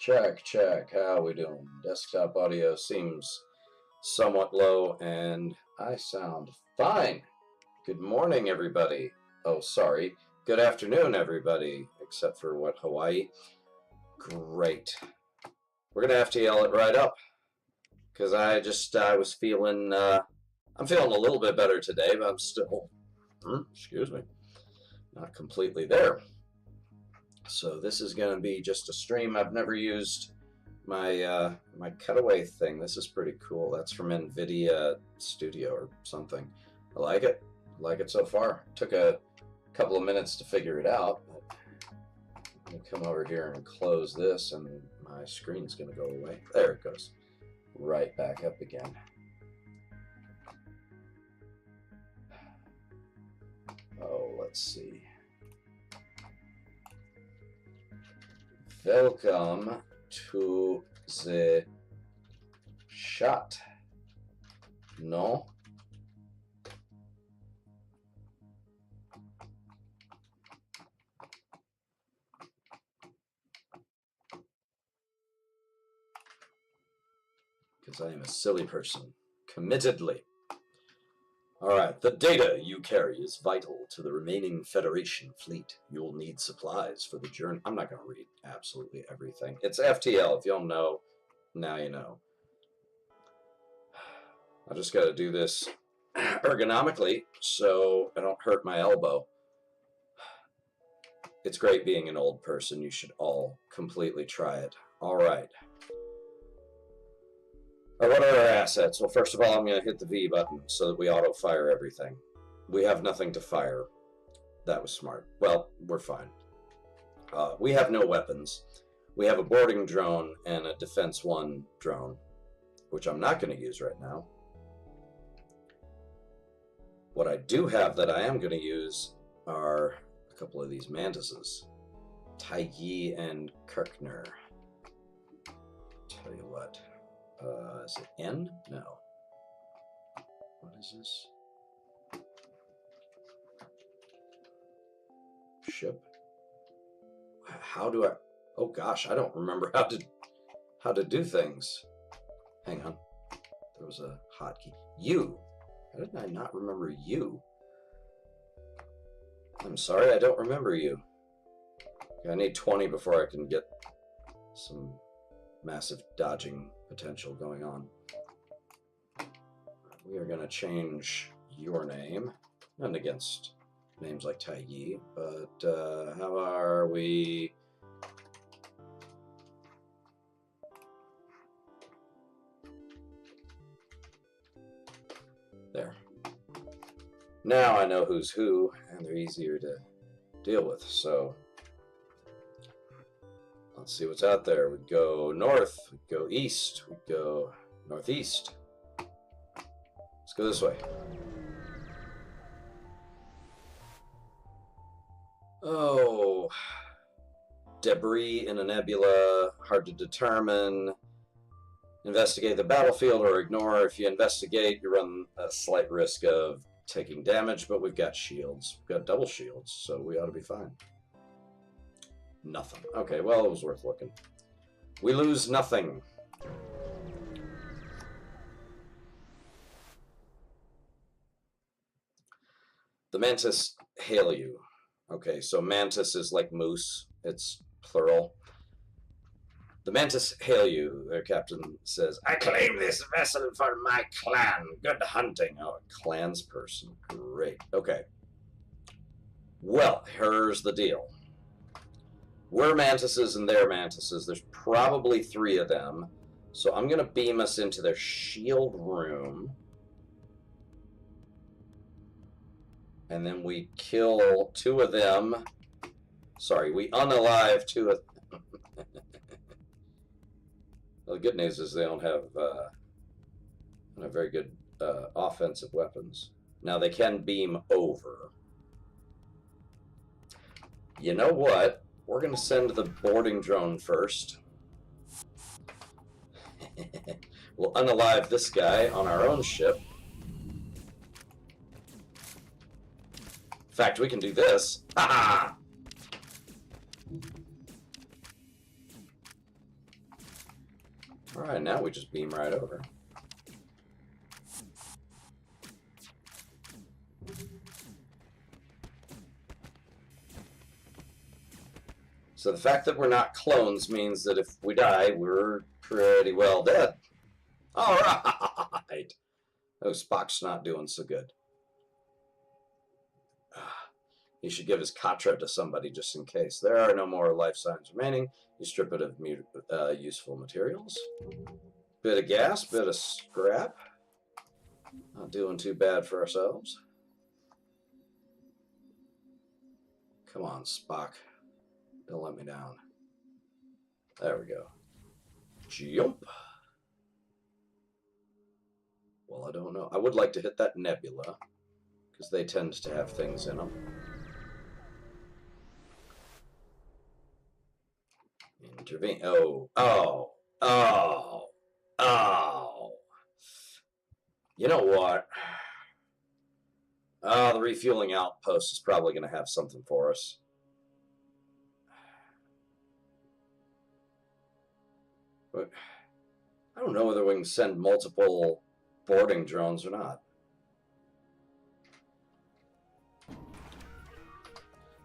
Check, check. How we doing? Desktop audio seems somewhat low, and I sound fine. Good morning, everybody. Oh, sorry. Good afternoon, everybody, except for what, Hawaii? Great. We're going to FTL it right up, because I was feeling, I'm feeling a little bit better today, but I'm still, excuse me, not completely there. So this is going to be just a stream. I've never used my my cutaway thing. This is pretty cool. That's from NVIDIA Studio or something. I like it. I like it so far. Took a couple of minutes to figure it out. But I'm going to come over here and close this, and my screen's going to go away. There it goes. Right back up again. Oh, let's see. Welcome to the chat. No? Because I am a silly person. Committedly. Alright, the data you carry is vital to the remaining Federation fleet. You'll need supplies for the journey. I'm not going to read absolutely everything. It's FTL. If you don't know, now you know. I just got to do this ergonomically so I don't hurt my elbow. It's great being an old person. You should all completely try it. Alright. What are our assets? Well, first of all, I'm going to hit the V button so that we auto-fire everything. We have nothing to fire. That was smart. Well, we're fine. We have no weapons. We have a boarding drone and a Defense 1 drone, which I'm not going to use right now. What I do have that I am going to use are a couple of these mantises. Taiyi and Kirkner. Tell you what. Is it N? No. What is this? Ship. How do I? Oh gosh, I don't remember how to do things. Hang on. There was a hotkey. U. How did I not remember U? I'm sorry, I don't remember you. I need 20 before I can get some massive dodging potential going on. We are going to change your name, not against names like Taiyi, but how are we? There. Now I know who's who, and they're easier to deal with, so let's see what's out there. We go north, we go east, we go northeast. Let's go this way. Oh, debris in a nebula, hard to determine. Investigate the battlefield or ignore. If you investigate, you run a slight risk of taking damage, but we've got shields. We've got double shields, so we ought to be fine. Nothing. Okay, well, it was worth looking. We lose nothing. The mantis hail you. Okay, so mantis is like moose. It's plural. The mantis hail you, their captain says, I claim this vessel for my clan. Good hunting. Oh, a clansperson. Great. Okay. Well, here's the deal. We're mantises and they're mantises. There's probably 3 of them. So I'm going to beam us into their shield room. And then we kill 2 of them. Sorry, we unalive 2 of them. Well, the good news is they don't have very good offensive weapons. Now they can beam over. You know what? We're going to send the boarding drone first. We'll unalive this guy on our own ship. In fact, we can do this. Ha ha! Alright, now we just beam right over. So the fact that we're not clones means that if we die, we're pretty well dead. Alright! Oh, Spock's not doing so good. He should give his Katra to somebody just in case. There are no more life signs remaining. You strip it of useful materials. Bit of gas, bit of scrap. Not doing too bad for ourselves. Come on, Spock. Don't let me down. There we go. Jump. Well, I don't know. I would like to hit that nebula, because they tend to have things in them. Intervene. Oh, oh, oh, oh. You know what? The refueling outpost is probably going to have something for us. But I don't know whether we can send multiple boarding drones or not.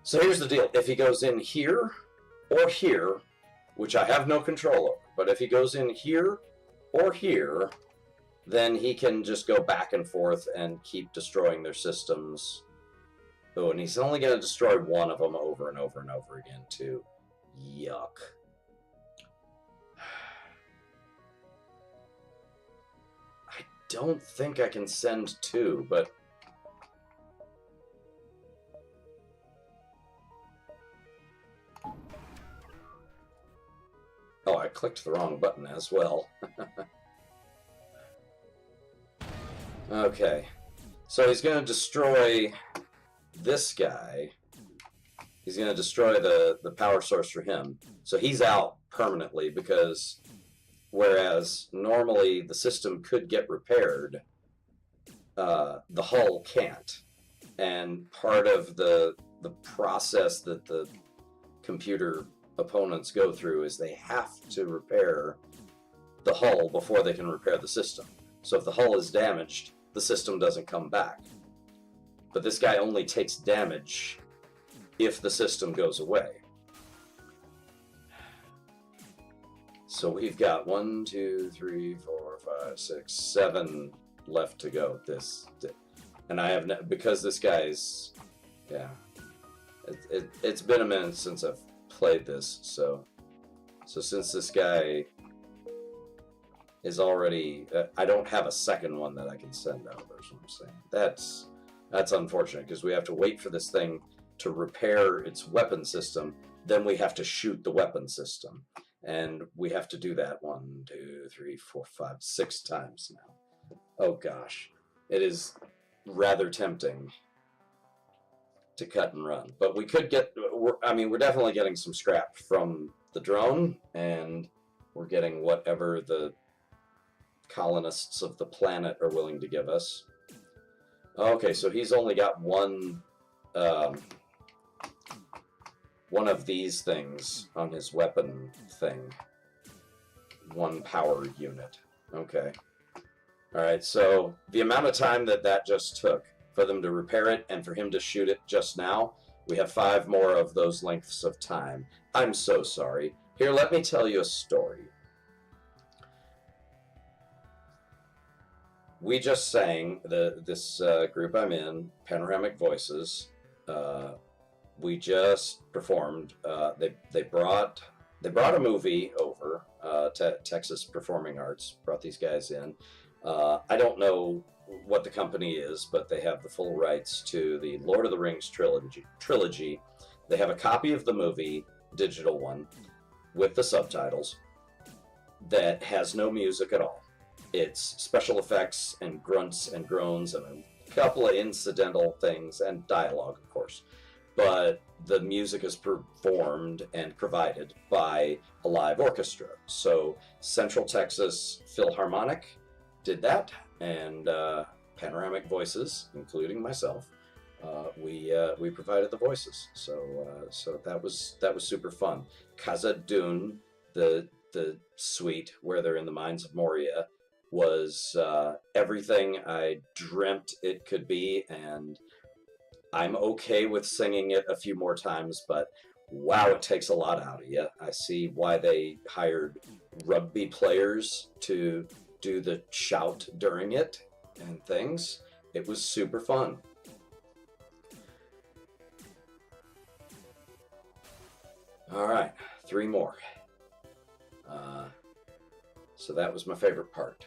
So here's the deal. If he goes in here or here, which I have no control over, but if he goes in here or here, then he can just go back and forth and keep destroying their systems. Oh, and he's only going to destroy one of them over and over and over again, too. Yuck. I don't think I can send two, but... Oh, I clicked the wrong button as well. Okay. So he's going to destroy this guy. He's going to destroy the power source for him. So he's out permanently, because whereas normally the system could get repaired, the hull can't. And part of the process that the computer opponents go through is they have to repair the hull before they can repair the system. So if the hull is damaged, the system doesn't come back. But this guy only takes damage if the system goes away. So we've got 1, 2, 3, 4, 5, 6, 7 left to go. And I have because this guy's, yeah, it's been a minute since I've played this. So since this guy is already, I don't have a second one that I can send over, is what I'm saying. That's unfortunate, because we have to wait for this thing to repair its weapon system, then we have to shoot the weapon system, and we have to do that 1, 2, 3, 4, 5, 6 times now. Oh gosh, it is rather tempting to cut and run, but we could get, we're definitely getting some scrap from the drone, and we're getting whatever the colonists of the planet are willing to give us. Okay, so he's only got one of these things on his weapon thing. One power unit. Okay. Alright, so the amount of time that just took for them to repair it and for him to shoot it just now, we have 5 more of those lengths of time. I'm so sorry. Here, let me tell you a story. We just sang, this group I'm in, Panoramic Voices, we just performed, they brought a movie over, Texas Performing Arts, brought these guys in. I don't know what the company is, but they have the full rights to the Lord of the Rings trilogy. They have a copy of the movie, digital one, with the subtitles, that has no music at all. It's special effects and grunts and groans and a couple of incidental things and dialogue, of course. But the music is performed and provided by a live orchestra. So Central Texas Philharmonic did that, and Panoramic Voices, including myself, we provided the voices. So that was super fun. Khazad Dûn, the the suite where they're in the mines of Moria was everything I dreamt it could be, and I'm okay with singing it a few more times, but wow, it takes a lot out of you. I see why they hired rugby players to do the shout during it and things. It was super fun. All right, 3 more. So that was my favorite part.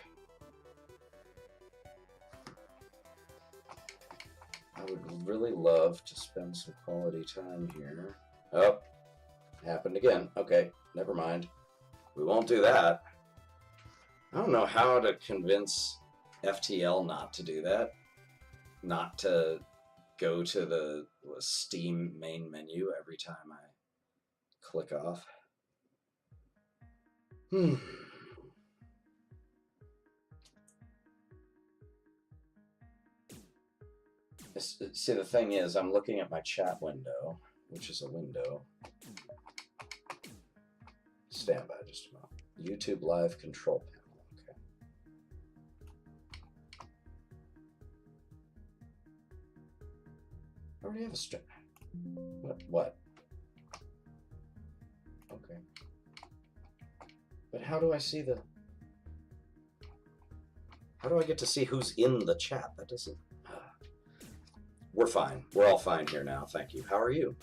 I would really love to spend some quality time here. Oh, happened again. Okay, never mind. We won't do that. I don't know how to convince FTL not to do that. Not to go to the Steam main menu every time I click off. See, the thing is, I'm looking at my chat window, which is a window. Stand by just a moment. YouTube Live control panel. Okay. I already have a stream. What? Okay. But how do I see the... How do I get to see who's in the chat? That doesn't... We're fine. We're all fine here now. Thank you. How are you?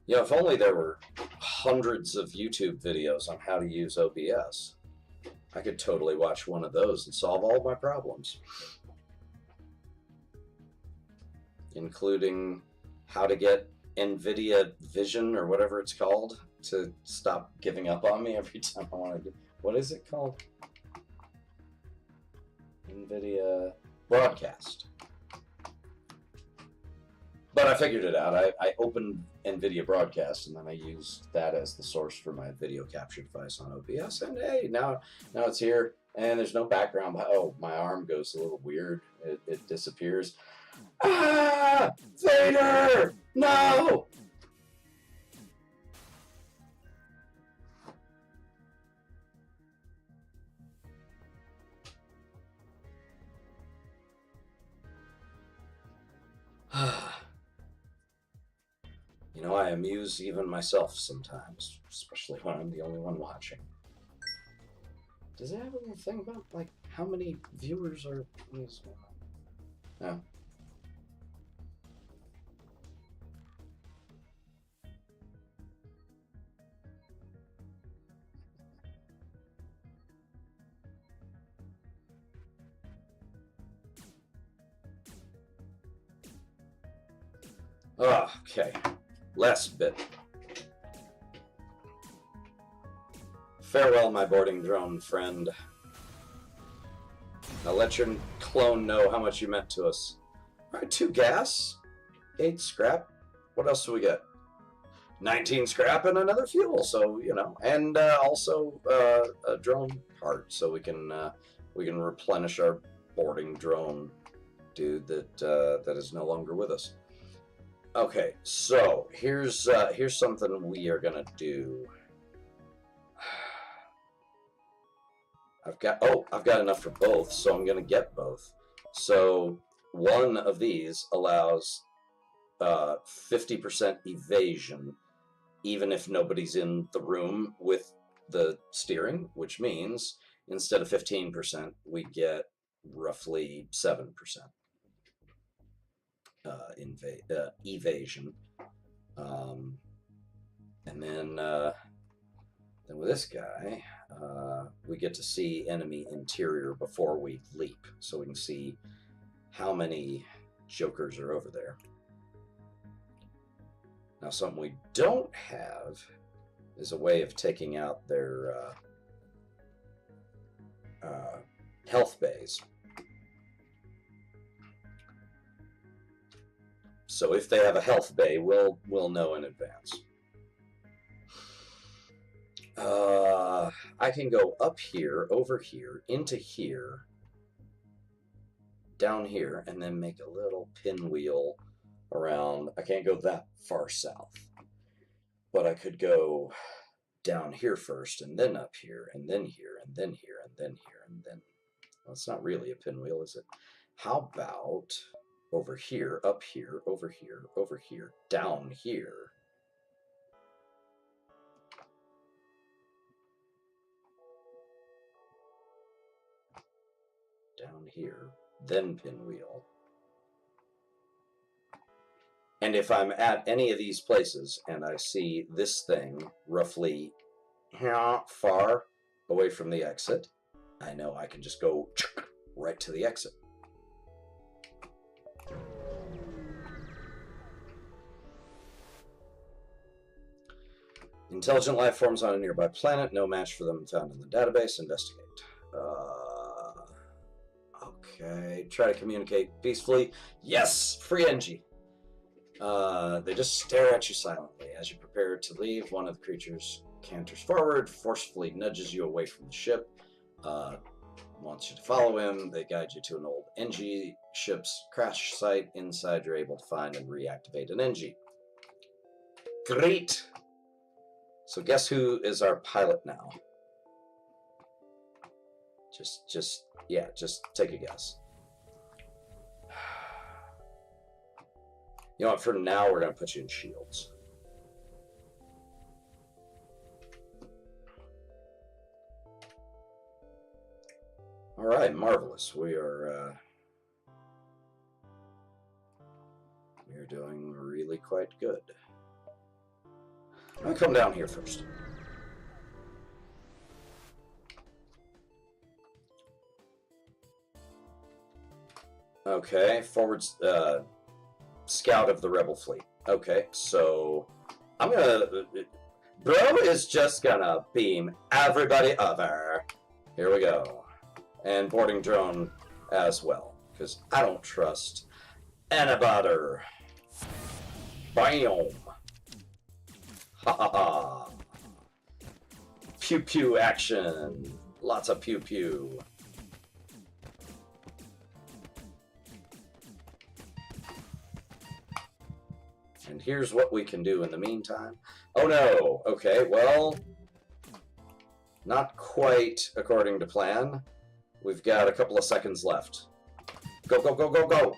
You know, if only there were hundreds of YouTube videos on how to use OBS, I could totally watch one of those and solve all my problems. Including how to get NVIDIA Vision or whatever it's called to stop giving up on me every time I want to do... What is it called? NVIDIA Broadcast. But I figured it out. I opened NVIDIA Broadcast, and then I used that as the source for my video capture device on OBS. And hey, now it's here, and there's no background. Oh, my arm goes a little weird. It disappears. Ah! Vader! No! You know, I amuse even myself sometimes, especially when I'm the only one watching. Does it have a little thing about, like, how many viewers are... No. Okay. Last bit. Farewell, my boarding drone friend. Now let your clone know how much you meant to us. Alright, 2 gas, 8 scrap. What else do we get? 19 scrap and another fuel, so, you know, and also a drone part, so we can replenish our boarding drone dude that is no longer with us. Okay, so here's something we are gonna do. I've got enough for both, so I'm gonna get both. So one of these allows 50% evasion, even if nobody's in the room with the steering, which means instead of 15%, we get roughly 7%. Evasion, and then with this guy, we get to see enemy interior before we leap, so we can see how many jokers are over there. Now, something we don't have is a way of taking out their health bays. So if they have a health bay, we'll know in advance. I can go up here, over here, into here, down here, and then make a little pinwheel around. I can't go that far south. But I could go down here first, and then up here, and then here, and then here, and then here, and then... Well, it's not really a pinwheel, is it? How about over here, up here, over here, over here, down here? Down here, then pinwheel. And if I'm at any of these places and I see this thing roughly far away from the exit, I know I can just go right to the exit. Intelligent life forms on a nearby planet. No match for them found in the database. Investigate. Okay. Try to communicate peacefully. Yes! Free NG. They just stare at you silently. As you prepare to leave, one of the creatures canters forward, forcefully nudges you away from the ship, wants you to follow him. They guide you to an old NG ship's crash site. Inside, you're able to find and reactivate an NG. Great! So guess who is our pilot now? Just take a guess. You know what, for now, we're going to put you in shields. All right, marvelous. We're doing really quite good. I'm going to come down here first. Okay, forwards, scout of the rebel fleet. Okay, so I'm gonna... Bro is just gonna beam everybody over. Here we go. And boarding drone as well, because I don't trust anybody. Bam! Ha ha ha! Pew pew action! Lots of pew pew. And here's what we can do in the meantime. Oh no! Okay, well, not quite according to plan. We've got a couple of seconds left. Go, go, go, go, go!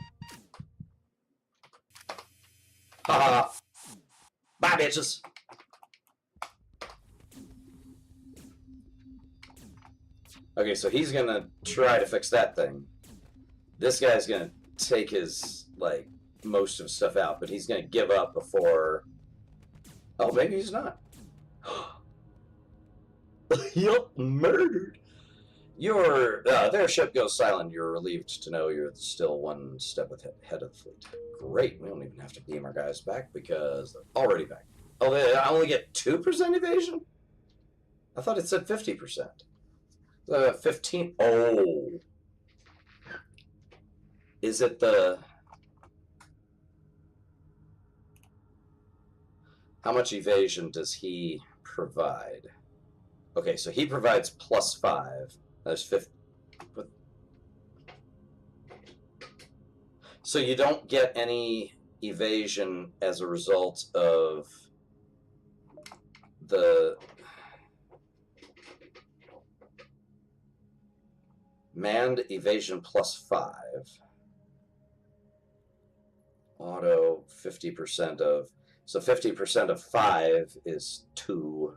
Haha! Bye, bitches! Okay, so he's gonna try to fix that thing. This guy's gonna take his, like, most of stuff out, but he's gonna give up before... Oh, maybe he's not. Yup, murdered! Their ship goes silent. You're relieved to know you're still one step ahead of the fleet. Great, we don't even have to beam our guys back because they're already back. Oh, I only get 2% evasion? I thought it said 50%. 15. Oh. Is it the... How much evasion does he provide? Okay, so he provides +5. There's 50. So you don't get any evasion as a result of the manned evasion +5. Auto 50% of... So 50% of 5 is 2.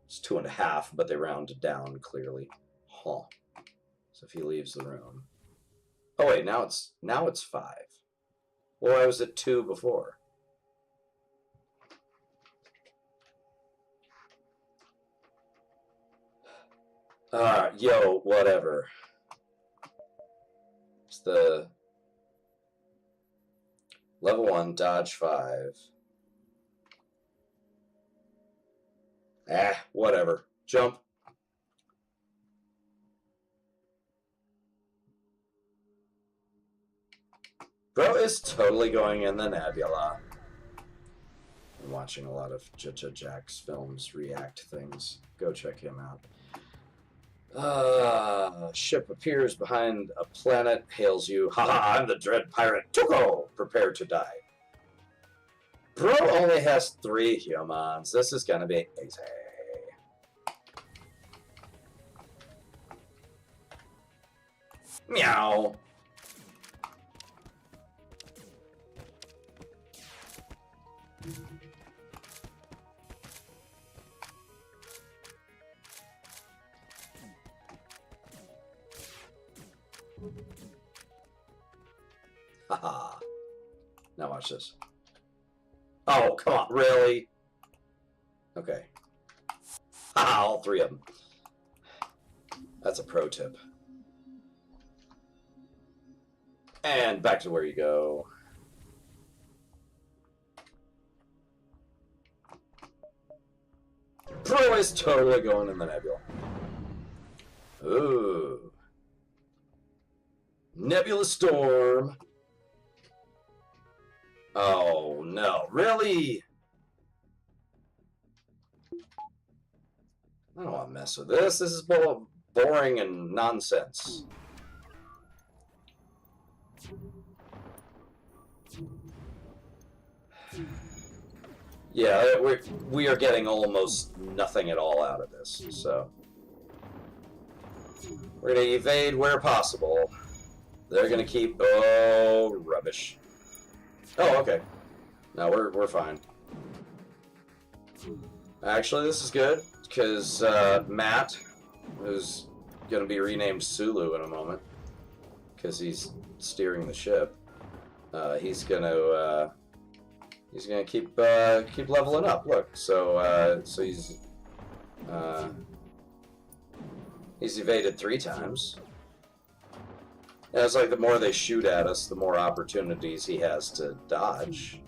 It's 2.5, but they rounded down clearly. Huh. So if he leaves the room. Oh wait, now it's 5. Well, I was at 2 before. Yo, whatever. It's the level 1, dodge 5. Whatever. Jump. Bro is totally going in the nebula. I'm watching a lot of Jack's films, react things. Go check him out. Ship appears behind a planet, hails you. Haha, I'm the dread pirate Tuko! Prepare to die. Bro only has 3 humans. This is gonna be easy. Meow. Haha. Now watch this. Oh, come on, really? Okay. Haha, all 3 of them. That's a pro tip. And back to where you go. Bro is totally going in the nebula. Ooh. Nebula storm. Oh, no. Really? I don't want to mess with this. This is boring and nonsense. Yeah, we are getting almost nothing at all out of this, so we're going to evade where possible. They're going to keep... Oh, rubbish. Oh, okay. No, we're fine. Actually, this is good, because Matt, who's going to be renamed Sulu in a moment, because he's steering the ship, he's going to keep leveling up. Look, so he's evaded 3 times. And it's like the more they shoot at us, the more opportunities he has to dodge.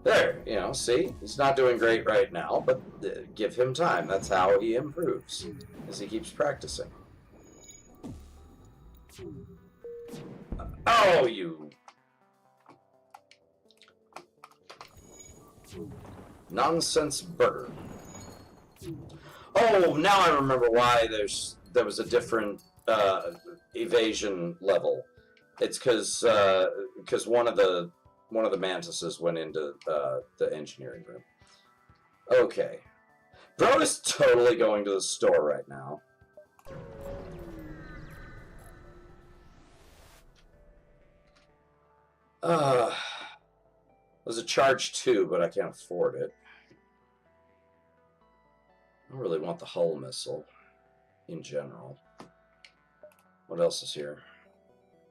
There, you know, see? He's not doing great right now, but give him time. That's how he improves, as he keeps practicing. Oh, you... Nonsense burger. Oh, now I remember why there was a different evasion level. It's because one of the mantises went into the engineering room. Okay, bro is totally going to the store right now. It was a charge 2, but I can't afford it. I don't really want the hull missile in general. What else is here?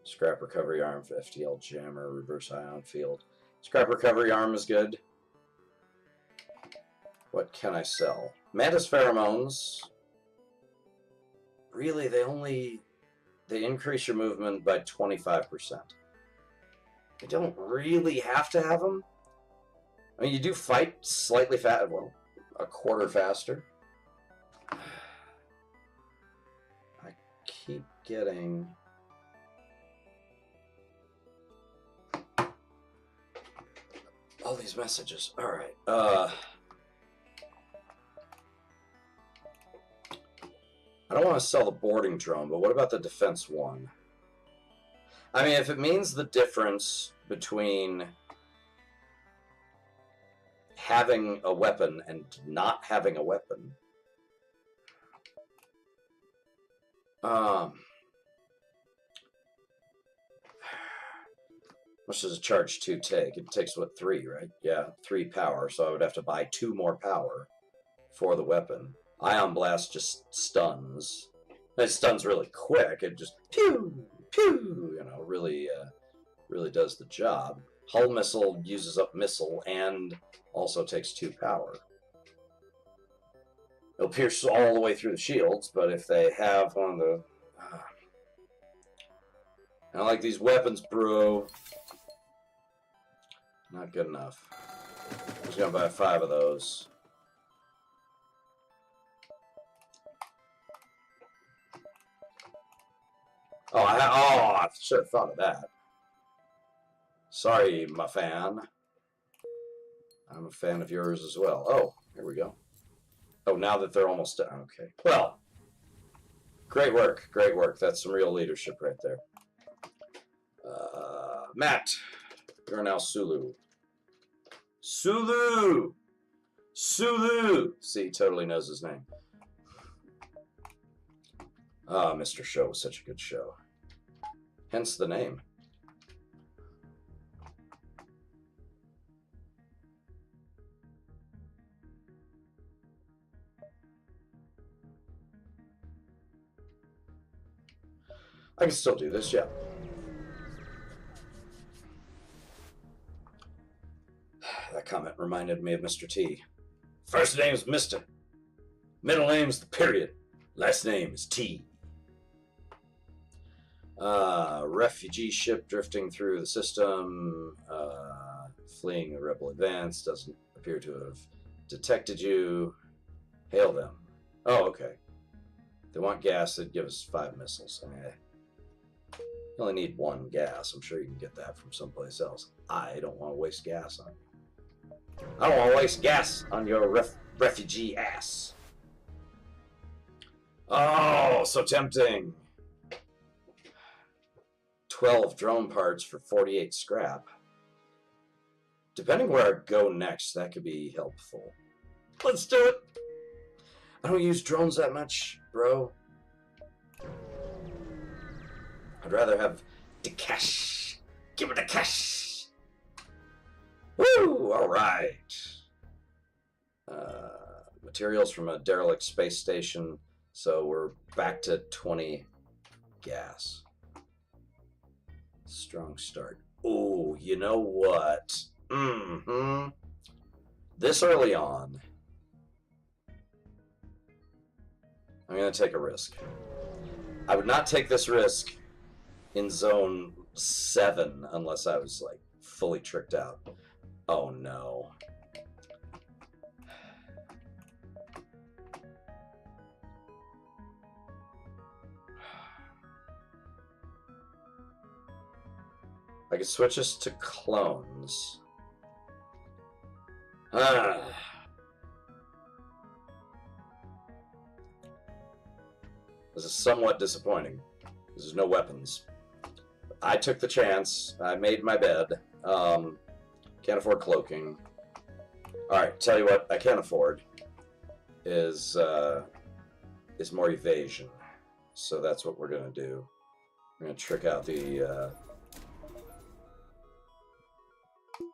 Scrap recovery arm, FTL jammer, reverse ion field. Scrap recovery arm is good. What can I sell? Mantis pheromones. Really, they increase your movement by 25%. You don't really have to have them. I mean, you do fight slightly fast, well, a quarter faster. I keep getting... all these messages. All right. I don't want to sell the boarding drone, but what about the defense 1? I mean, if it means the difference between having a weapon and not having a weapon, how much does a charge 2 take? It takes, what, 3, right? Yeah, 3 power, so I would have to buy 2 more power for the weapon. Ion Blast just stuns. It stuns really quick. It just pew, pew, you know, really does the job. Hull Missile uses up missile and also takes 2 power. It'll pierce all the way through the shields, but if they have one of the... I like these weapons, bro. Not good enough. I'm just gonna buy 5 of those. Oh, I should have thought of that. Sorry, my fan. I'm a fan of yours as well. Oh, here we go. Oh, now that they're almost done. Okay. Well, great work. Great work. That's some real leadership right there. Matt, You're now Sulu. Sulu! Sulu! See, totally knows his name. Ah, Mr. Show was such a good show. Hence the name. I can still do this, yeah. That comment reminded me of Mr. T. First name is Mr. Middle name's the period. Last name is T. Refugee ship drifting through the system. Fleeing a rebel advance. Doesn't appear to have detected you. Hail them. Oh, okay. They want gas, they'd give us 5 missiles. You only need 1 gas. I'm sure you can get that from someplace else. I don't want to waste gas on you. I don't want to waste gas on your refugee ass. Oh, so tempting. 12 drone parts for 48 scrap. Depending where I go next, that could be helpful. Let's do it. I don't use drones that much, bro. I'd rather have the cash. Give me the cash. Woo! All right. Materials from a derelict space station. So we're back to 20 gas. Strong start. Oh, you know what? This early on, I'm going to take a risk. I would not take this risk in zone 7 unless I was like fully tricked out. Oh no. I could switch this to clones. This is somewhat disappointing. There's no weapons. I took the chance. I made my bed. Can't afford cloaking. Alright, tell you what I can afford is more evasion. So that's what we're going to do. We're going to trick out the...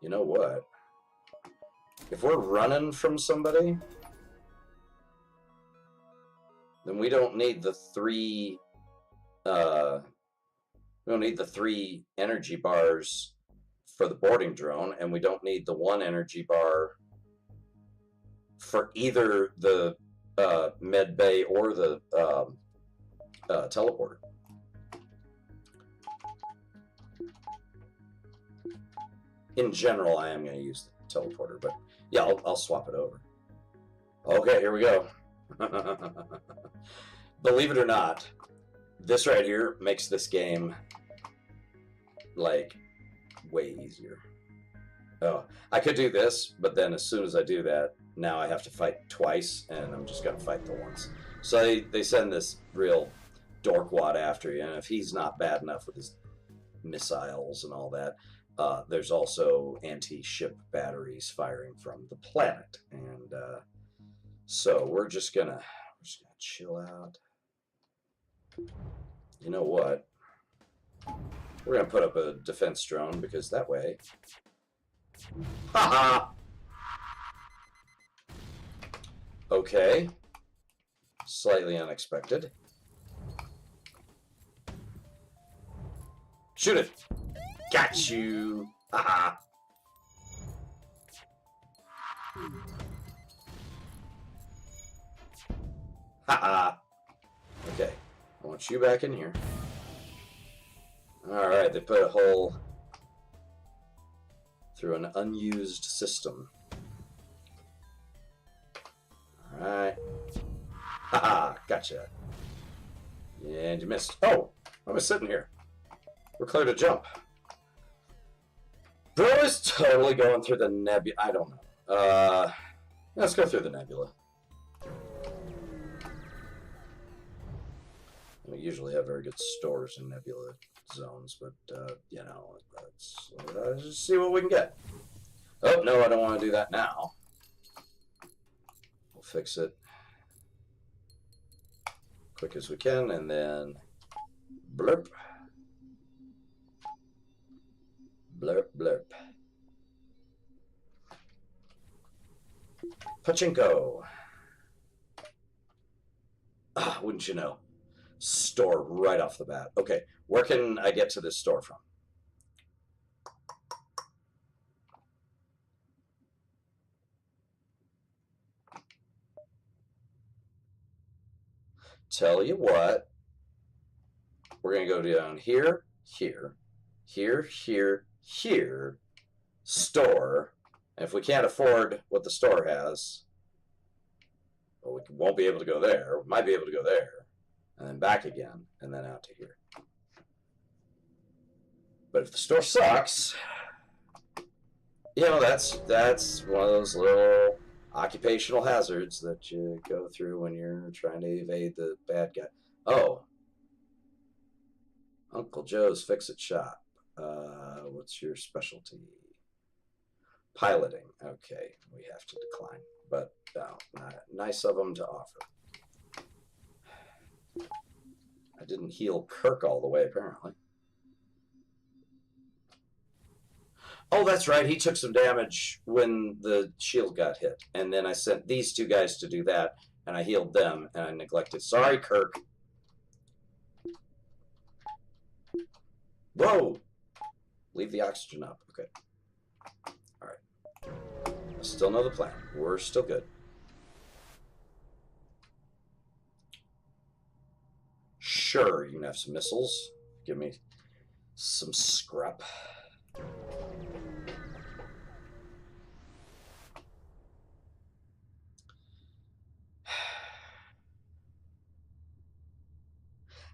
You know what? If we're running from somebody, then we don't need the 3... we don't need the 3 energy bars for the boarding drone, and we don't need the 1 energy bar for either the med bay or the teleporter. In general, I am going to use the teleporter, but yeah, I'll swap it over. Okay, here we go. Believe it or not, this right here makes this game like way easier. Oh, I could do this, but then as soon as I do that, now I have to fight twice, and I'm just going to fight the once. So they send this real dorkwad after you, and if he's not bad enough with his missiles and all that, there's also anti-ship batteries firing from the planet, and so we're just gonna chill out. You know what? We're gonna put up a defense drone because that way. Haha. Okay. Slightly unexpected. Shoot it. Got you! Haha! Haha! Okay, I want you back in here. Alright, they put a hole through an unused system. Alright. Haha! Gotcha. And you missed. Oh! I was sitting here. We're clear to jump. Bro is totally going through the nebula. I don't know. Let's go through the nebula. We usually have very good stores in nebula zones, but, you know, Let's just see what we can get. Oh, no, I don't want to do that now. We'll fix it quick as we can, and then blurp. Blurp, blurp. Pachinko. Ah, wouldn't you know? Store right off the bat. Okay, where can I get to this store from? Tell you what, we're going to go down here, here, here, here, here, store. And if we can't afford what the store has, well, we won't be able to go there. We might be able to go there, and then back again, and then out to here. But if the store sucks, you know, that's one of those little occupational hazards that you go through when you're trying to evade the bad guy. Oh, Uncle Joe's Fix-It Shop. What's your specialty? Piloting. Okay, we have to decline, but nice of them to offer. I didn't heal Kirk all the way, apparently. Oh, that's right. He took some damage when the shield got hit. And then I sent these two guys to do that, and I healed them, and I neglected. Sorry, Kirk. Whoa! Leave the oxygen up. Okay. All right. I still know the plan. We're still good. Sure, you can have some missiles. Give me some scrap.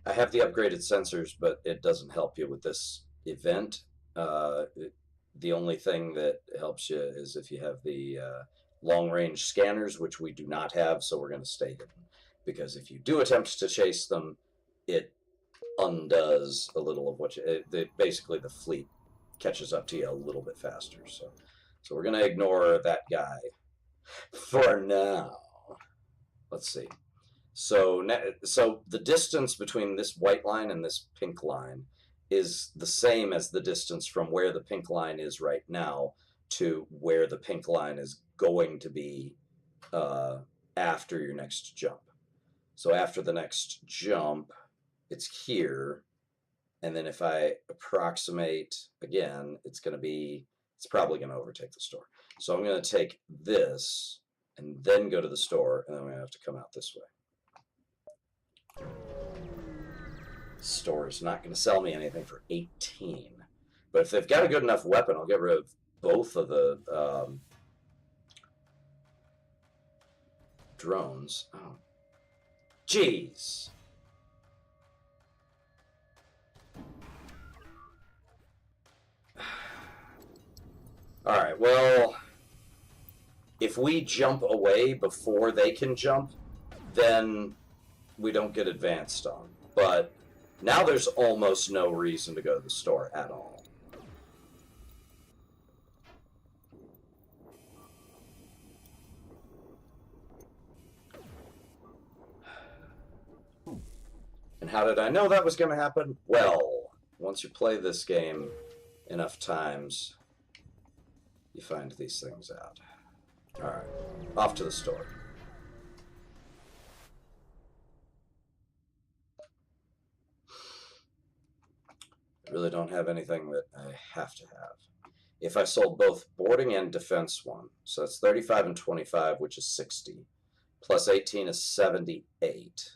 I have the upgraded sensors, but it doesn't help you with this event. The only thing that helps you is if you have the long-range scanners, which we do not have, so we're going to stay hidden. Because if you do attempt to chase them, it undoes a little of what you... basically, the fleet catches up to you a little bit faster. So we're going to ignore that guy for now. Let's see. So the distance between this white line and this pink line is the same as the distance from where the pink line is right now to where the pink line is going to be after your next jump. So after the next jump, it's here. And then if I approximate again, it's probably going to overtake the store. So I'm going to take this and then go to the store, and then I'm going to have to come out this way. Store is not going to sell me anything for 18. But if they've got a good enough weapon, I'll get rid of both of the drones. Oh, jeez. All right, well, if we jump away before they can jump, then we don't get advanced on. But now there's almost no reason to go to the store at all. And how did I know that was going to happen? Well, once you play this game enough times, you find these things out. All right, off to the store. I really don't have anything that I have to have. If I sold both boarding and defense one, so that's 35 and 25, which is 60, plus 18 is 78.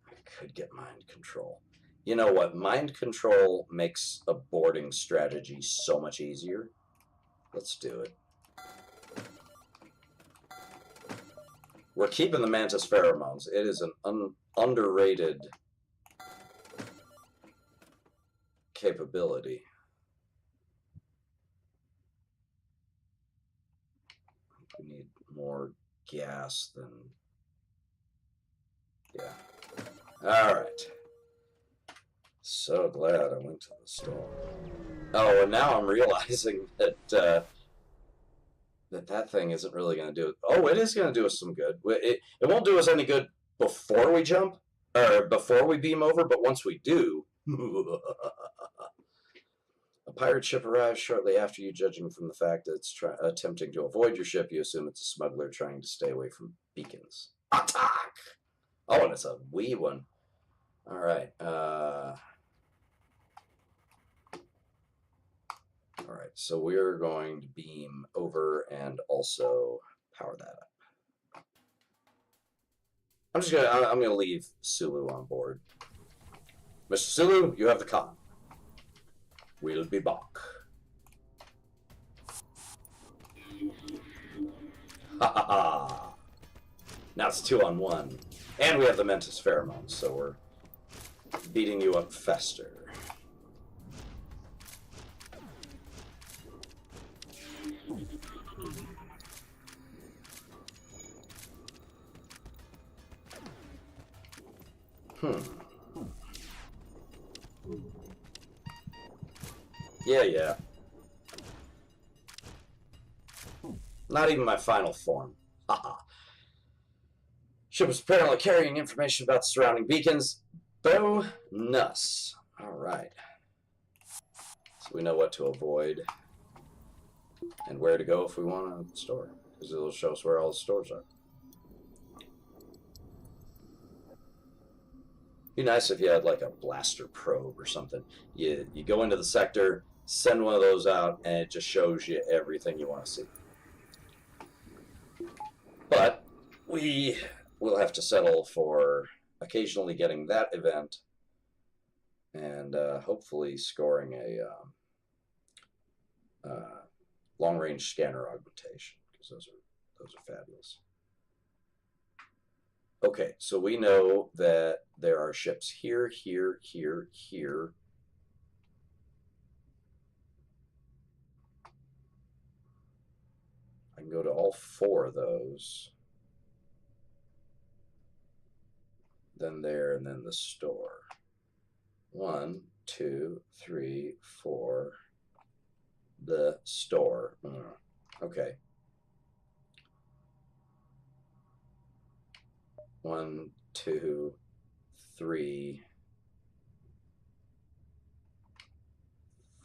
I could get mind control. You know what? Mind control makes a boarding strategy so much easier. Let's do it. We're keeping the mantis pheromones. It is an underrated capability. We need more gas than... Yeah. All right. So glad I went to the store. Oh, and now I'm realizing that that thing isn't really going to do it. Oh, it is going to do us some good. It won't do us any good before we jump, or before we beam over, but once we do... A pirate ship arrives shortly after you. Judging from the fact that it's attempting to avoid your ship, you assume it's a smuggler trying to stay away from beacons. Attack! Oh, and it's a wee one. All right. All right, so we're going to beam over and also power that up. I'm gonna leave Sulu on board. Mr. Sulu, you have the con. We'll be back. Ha ha ha! Now it's 2-on-1, and we have the Mentis pheromones, so we're beating you up faster. Yeah. Not even my final form. Haha. Ship was apparently carrying information about the surrounding beacons. Bonus. Alright. So we know what to avoid and where to go if we want a store, because it'll show us where all the stores are. Be nice if you had like a blaster probe or something. You go into the sector, send one of those out, and it just shows you everything you want to see. But we will have to settle for occasionally getting that event and hopefully scoring a long-range scanner augmentation, because those are fabulous. Okay, so we know that there are ships here, here, here, here. I can go to all 4 of those. Then there, and then the store. 1, 2, 3, 4. The store. Okay. 1, 2, 3,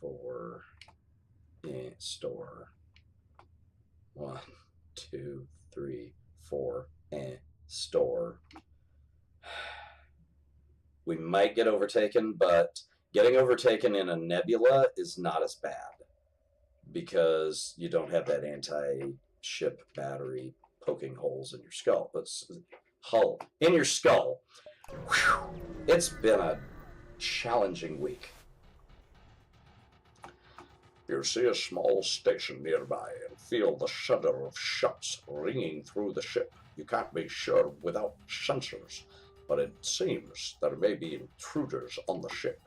4. Store. 1, 2, 3, 4. Store. We might get overtaken, but getting overtaken in a nebula is not as bad, because you don't have that anti-ship battery poking holes in your skull. Hull in your skull. Whew. It's been a challenging week. You see a small station nearby and feel the shudder of shots ringing through the ship. You can't be sure without sensors, but it seems there may be intruders on the ship.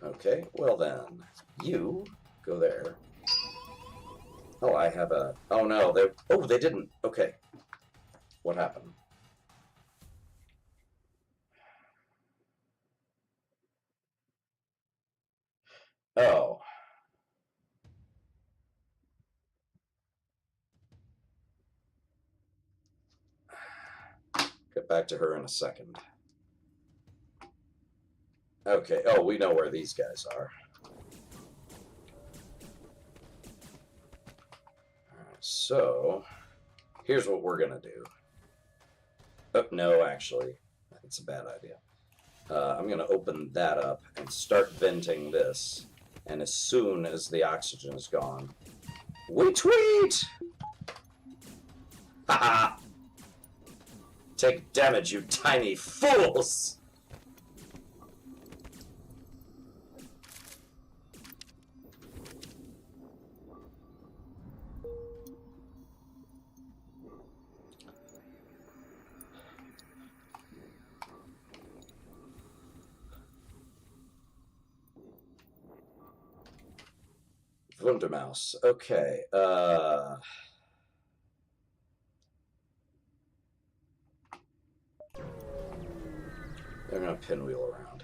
Okay, well then, you go there. Oh, I have a... Oh no, they didn't. Okay. What happened? Oh. Get back to her in a second. Okay, oh, we know where these guys are. Alright, so, here's what we're gonna do. Oh, no, actually, that's a bad idea. I'm gonna open that up and start venting this, and as soon as the oxygen is gone, we tweet! Haha! Take damage, you tiny fools! Wundermaus. Okay, they're gonna pinwheel around.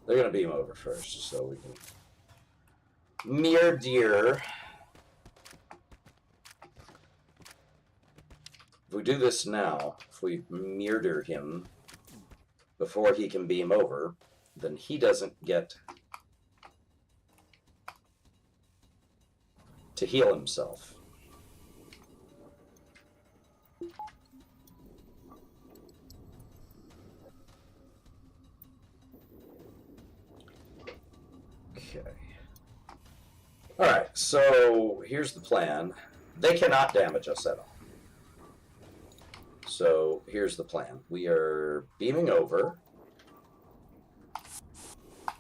They're going to beam over first, so we can... Mere deer. If we do this now, if we murder him before he can beam over, then he doesn't get to heal himself. Okay. Alright, so here's the plan. They cannot damage us at all. So here's the plan. We are beaming over,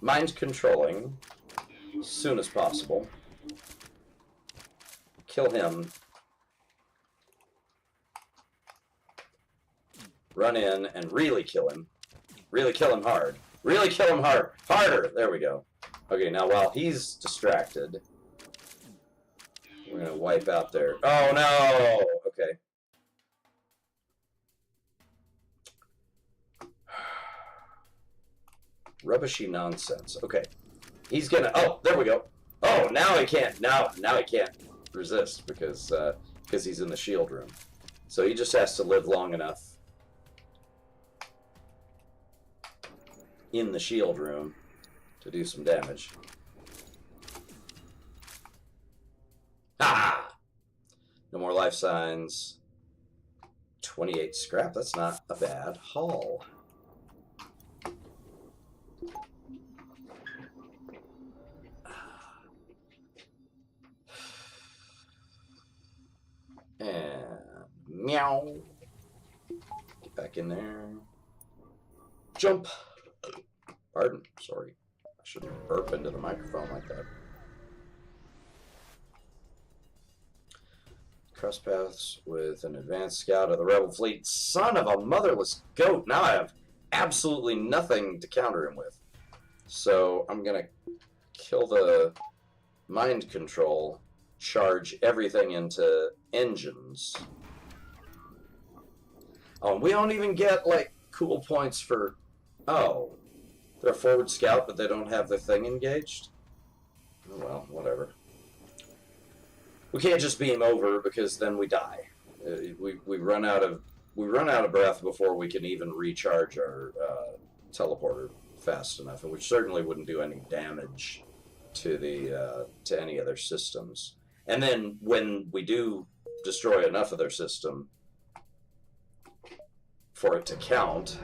mind controlling as soon as possible, kill him, run in and really kill him hard, really kill him harder, there we go. Okay, now while he's distracted, we're going to wipe out their, oh no, okay. Rubbishy nonsense. Okay. He's gonna... Oh, there we go. Oh, now he can't. Now he can't resist because he's in the shield room. So he just has to live long enough in the shield room to do some damage. Ah! No more life signs. 28 scrap. That's not a bad haul. And meow. Get back in there. Jump. Pardon. Sorry. I shouldn't burp into the microphone like that. Cross paths with an advanced scout of the rebel fleet. Son of a motherless goat. Now I have absolutely nothing to counter him with. So I'm going to kill the mind control, charge everything into engines. Oh, and we don't even get, like, cool points for... Oh, they're a forward scout, but they don't have their thing engaged? Oh, well, whatever. We can't just beam over because then we die. We run out of breath before we can even recharge our teleporter fast enough, which certainly wouldn't do any damage to the to any of their systems. And then when we do destroy enough of their system for it to count,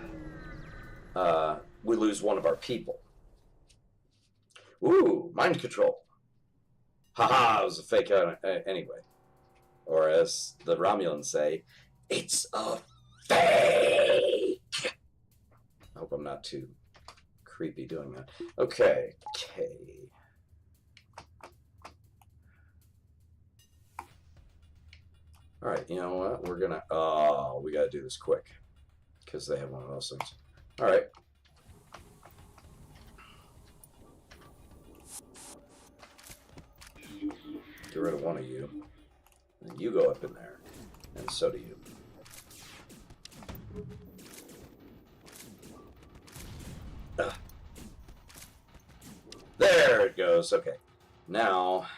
we lose one of our people. Ooh, mind control. Haha, it was a fake anyway. Or as the Romulans say, it's a fake! I hope I'm not too creepy doing that. Okay, Alright, you know what? We're gonna... Oh, we gotta do this quick. Because they have one of those things. Alright. Get rid of one of you. And you go up in there. And so do you. Ugh. There it goes. Okay. Now...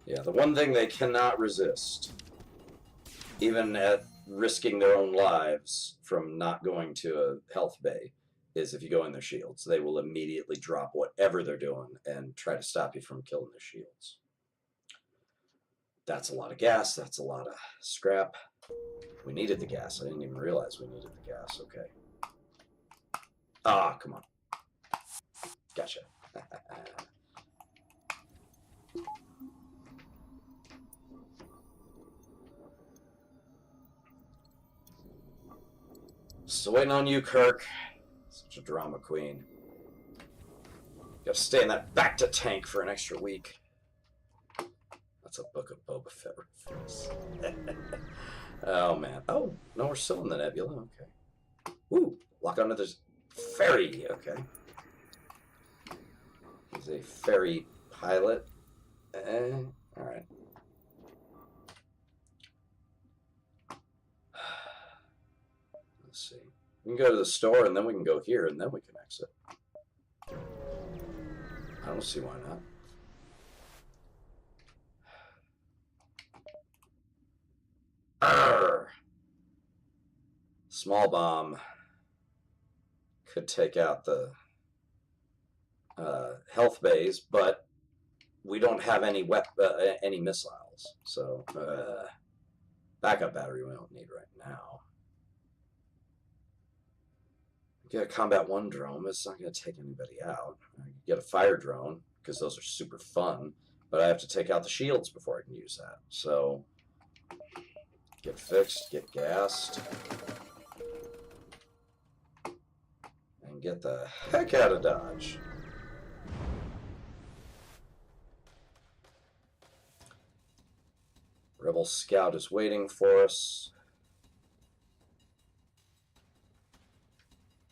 Yeah, the one thing they cannot resist, even at risking their own lives from not going to a health bay, is if you go in their shields. They will immediately drop whatever they're doing and try to stop you from killing their shields. That's a lot of gas. That's a lot of scrap. We needed the gas. I didn't even realize we needed the gas. Okay. Ah, come on. Gotcha. Still waiting on you, Kirk. Such a drama queen. Gotta stay in that back to tank for an extra week. That's a Book of Boba Fett reference. Oh, man. Oh, no, we're still in the nebula. Okay. Ooh, lock onto this. Ferry, okay. He's a ferry pilot. Alright. Let's see. We can go to the store and then we can go here and then we can exit. I don't see why not. Arrgh. Small bomb could take out the health bays, but we don't have any any missiles, so backup battery we don't need right now. Get a Combat 1 drone, it's not going to take anybody out. I can get a fire drone, because those are super fun, but I have to take out the shields before I can use that. So, get fixed, get gassed, and get the heck out of Dodge. Rebel Scout is waiting for us.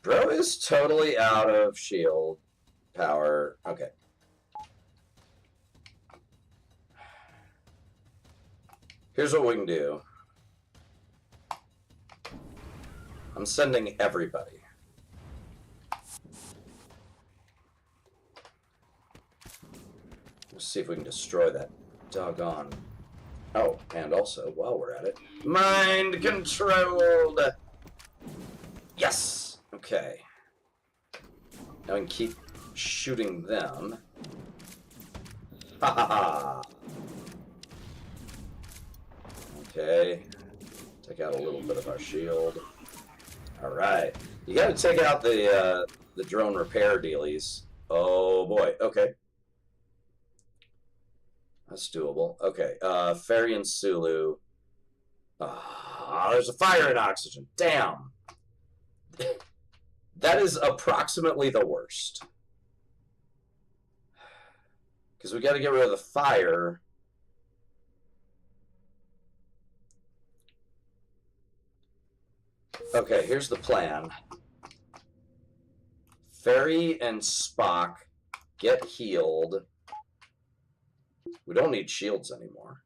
Bro is totally out of shield power. Okay. Here's what we can do. I'm sending everybody. Let's see if we can destroy that doggone. Oh, and also, while we're at it, mind controlled. Yes. Okay. Now we can keep shooting them. Ha ha ha. Okay. Take out a little bit of our shield. Alright. You gotta take out the drone repair dealies. Oh boy. Okay. That's doable. Okay. Ferry and Sulu. There's a fire in oxygen. Damn. That is approximately the worst. Because we got to get rid of the fire. Okay, here's the plan. Ferry and Spock get healed. We don't need shields anymore.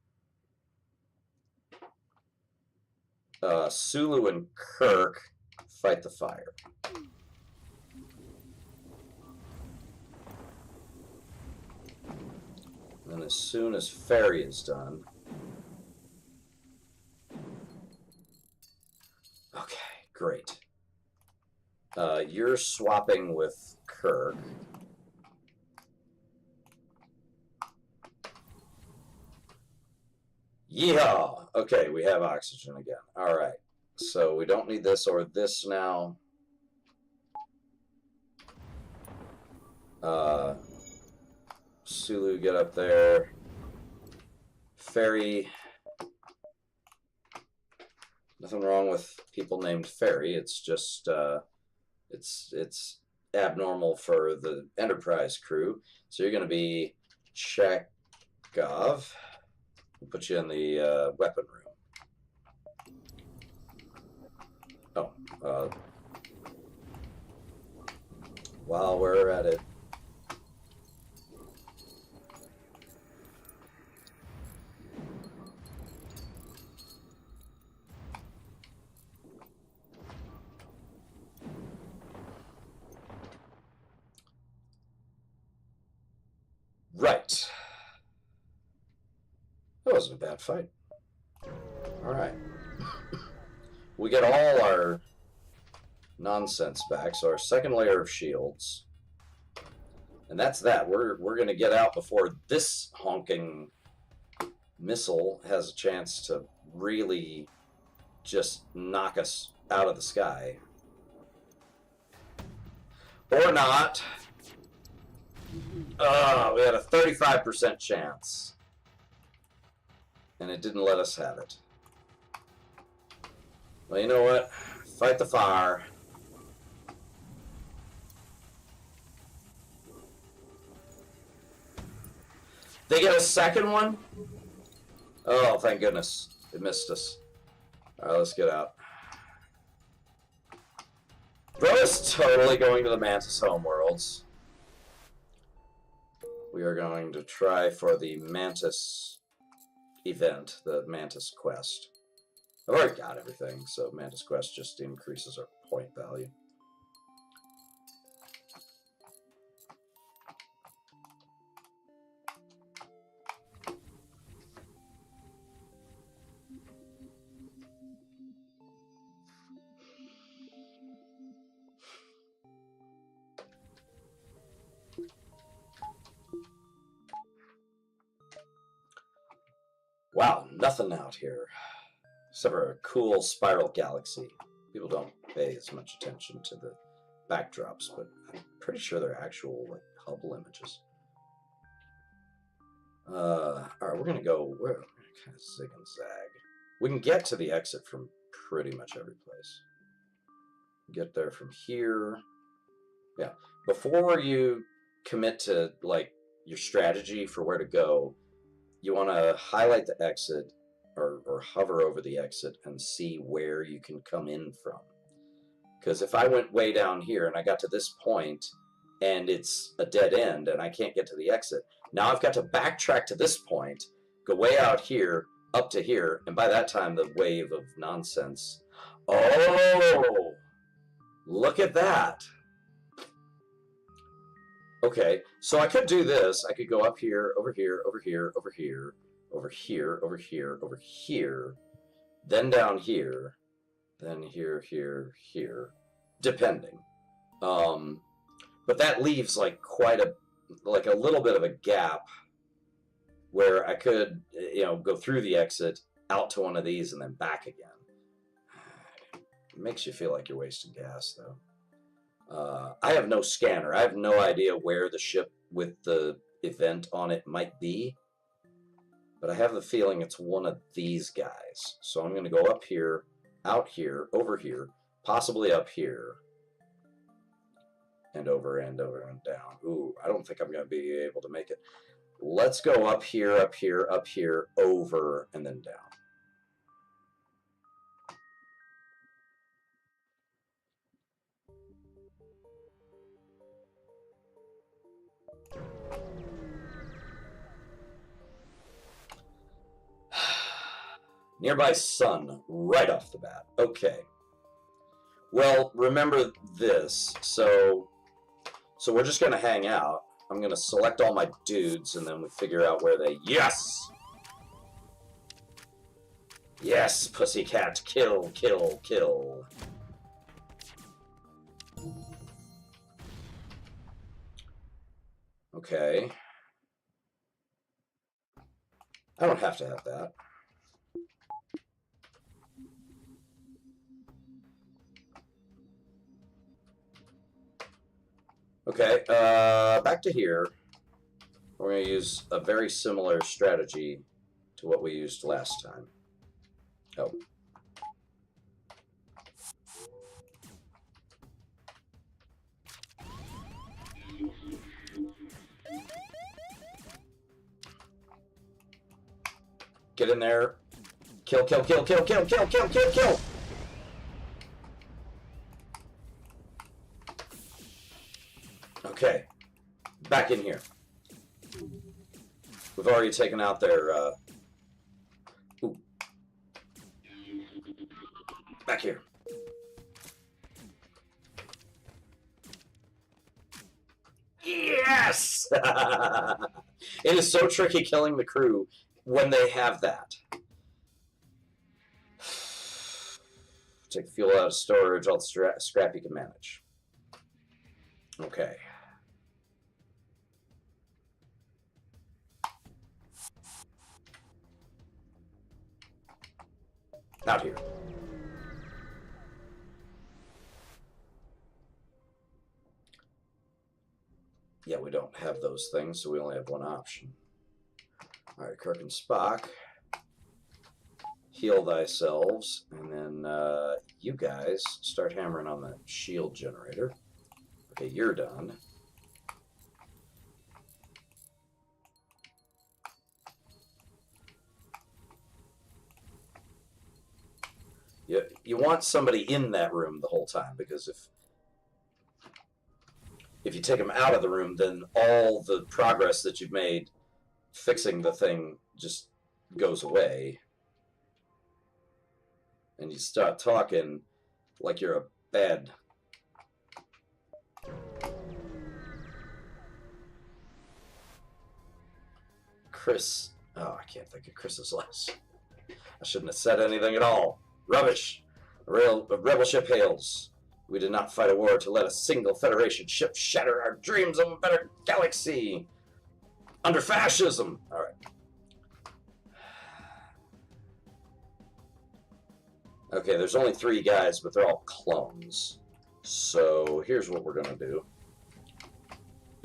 Sulu and Kirk fight the fire. And as soon as Ferry is done... Okay, great. You're swapping with Kirk. Yeehaw! Okay, we have oxygen again. Alright. So we don't need this or this now. Sulu, get up there. Ferry. Nothing wrong with people named Ferry. It's just it's abnormal for the Enterprise crew. So you're going to be Chekhov. We'll put you in the weapon room. Oh, while we're at it, right. That wasn't a bad fight. All right. We get all our nonsense back, so our second layer of shields. And that's that. We're going to get out before this honking missile has a chance to really just knock us out of the sky. Or not. We had a 35% chance. And it didn't let us have it. Well, you know what? Fight the fire. They get a second one? Oh, thank goodness. It missed us. Alright, let's get out. Bro is totally going to the Mantis homeworlds. We are going to try for the Mantis event, the Mantis quest. I've already got everything, so Mantis quest just increases our point value. Wow, nothing out here. Except for a cool spiral galaxy. People don't pay as much attention to the backdrops, but I'm pretty sure they're actual like Hubble images. Alright, we're gonna kind of zig and zag. We can get to the exit from pretty much every place. Get there from here. Yeah. Before you commit to like your strategy for where to go, you want to highlight the exit or hover over the exit and see where you can come in from. Because if I went way down here and I got to this point and it's a dead end and I can't get to the exit, now I've got to backtrack to this point, go way out here, up to here, and by that time the wave of nonsense. Oh, look at that. Okay, so I could do this. I could go up here, over here, over here, over here, over here, over here, over here, then down here, then here, here, here, depending. But that leaves like like a little bit of a gap where I could, go through the exit, out to one of these, and then back again. It makes you feel like you're wasting gas, though. I have no scanner. I have no idea where the ship with the event on it might be. But I have the feeling it's one of these guys. So I'm going to go up here, out here, over here, possibly up here. And over and over and down. Ooh, I don't think I'm going to be able to make it. Let's go up here, up here, up here, over, and then down. Nearby sun, right off the bat. Okay. Well, remember this. So we're just going to hang out. I'm going to select all my dudes, and then we figure out where they... Yes! Yes, pussycat. Kill, kill, kill. Okay. I don't have to have that. Okay, back to here. We're going to use a very similar strategy to what we used last time. Oh. Get in there. Kill, kill, kill, kill, kill, kill, kill, kill, kill! Okay, back in here. We've already taken out their, Ooh. Back here. Yes! It is so tricky killing the crew when they have that. Take fuel out of storage, all the scrap you can manage. Okay. Out here. Yeah, we don't have those things, so we only have one option. Alright, Kirk and Spock. Heal thyselves, and then you guys start hammering on that shield generator. Okay, you're done. You want somebody in that room the whole time, because if you take them out of the room, then all the progress that you've made fixing the thing just goes away. And you start talking like you're a bad... Chris... Oh, I can't think of Chris's last. I shouldn't have said anything at all. Rubbish. A rebel ship hails. We did not fight a war to let a single Federation ship shatter our dreams of a better galaxy. Under fascism. All right. Okay, there's only 3 guys, but they're all clones. So here's what we're gonna do.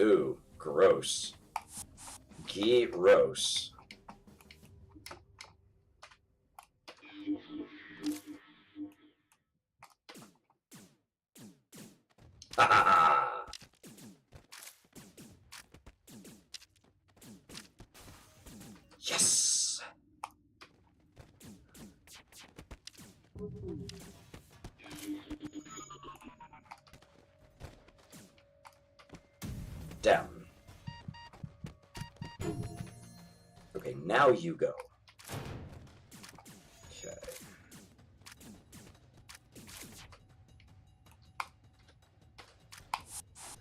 Ooh, gross. Gross. Ha ha ha! Yes! Down. Okay, now you go. Okay.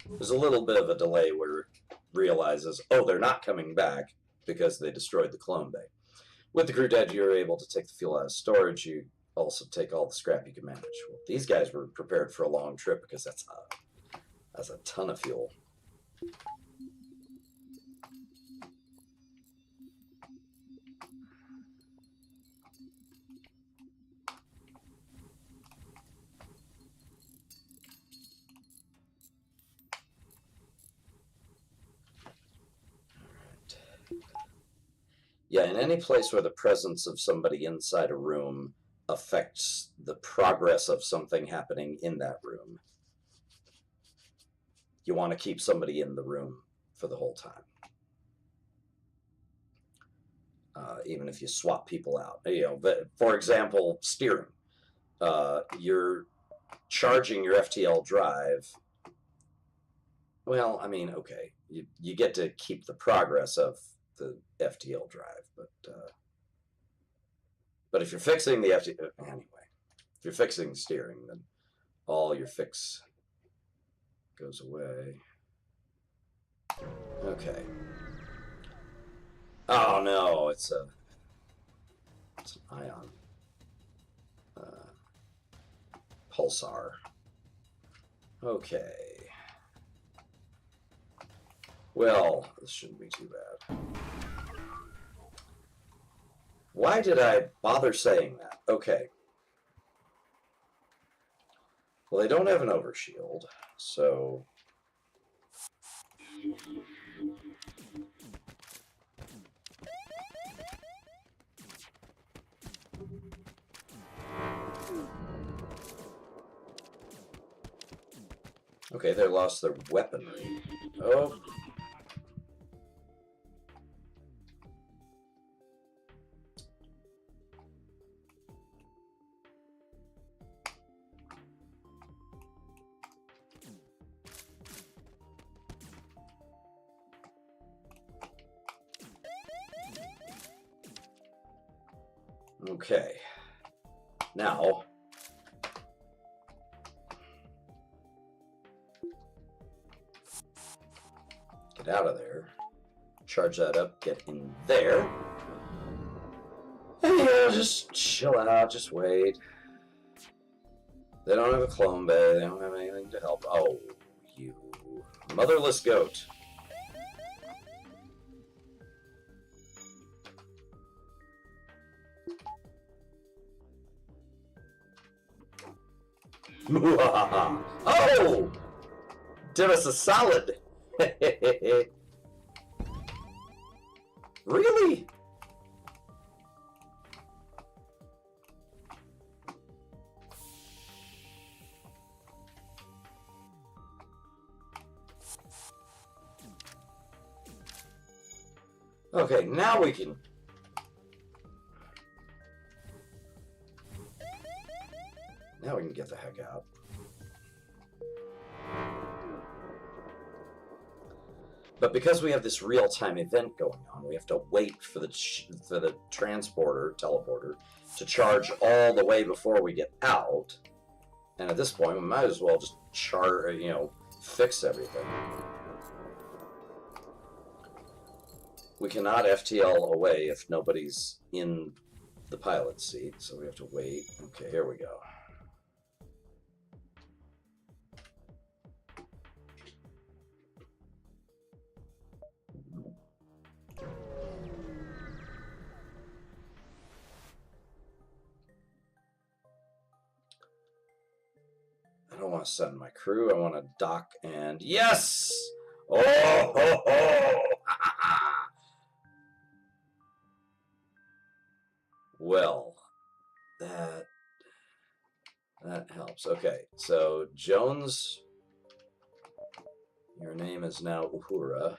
There's a little bit of a delay where it realizes, oh, they're not coming back because they destroyed the clone bay. With the crew dead, you're able to take the fuel out of storage. You also take all the scrap you can manage. Well, these guys were prepared for a long trip because that's a ton of fuel. Yeah, in any place where the presence of somebody inside a room affects the progress of something happening in that room, you want to keep somebody in the room for the whole time. Even if you swap people out. You know, but for example, steering. You're charging your FTL drive. Well, I mean, okay, you get to keep the progress of the FTL drive, but if you're fixing the FTL, anyway, if you're fixing steering, then all your fix goes away. Okay. Oh no, it's an ion pulsar. Okay. Well, this shouldn't be too bad. Why did I bother saying that? Okay. Well, they don't have an overshield, so... Okay, they lost their weaponry. Oh. Okay. Now, get out of there. Charge that up, get in there. And yeah, just chill out, just wait. They don't have a clone bay, they don't have anything to help. Oh, you motherless goat. Oh! Did us a solid. Really? Okay, now we can... Now we can get the heck out. But because we have this real-time event going on, we have to wait for the teleporter, to charge all the way before we get out. And at this point, we might as well just fix everything. We cannot FTL away if nobody's in the pilot seat, so we have to wait. Okay, here we go. I don't want to send my crew. I want to dock and yes! Oh ho ho! Well, that helps. Okay, so Jones, your name is now Uhura.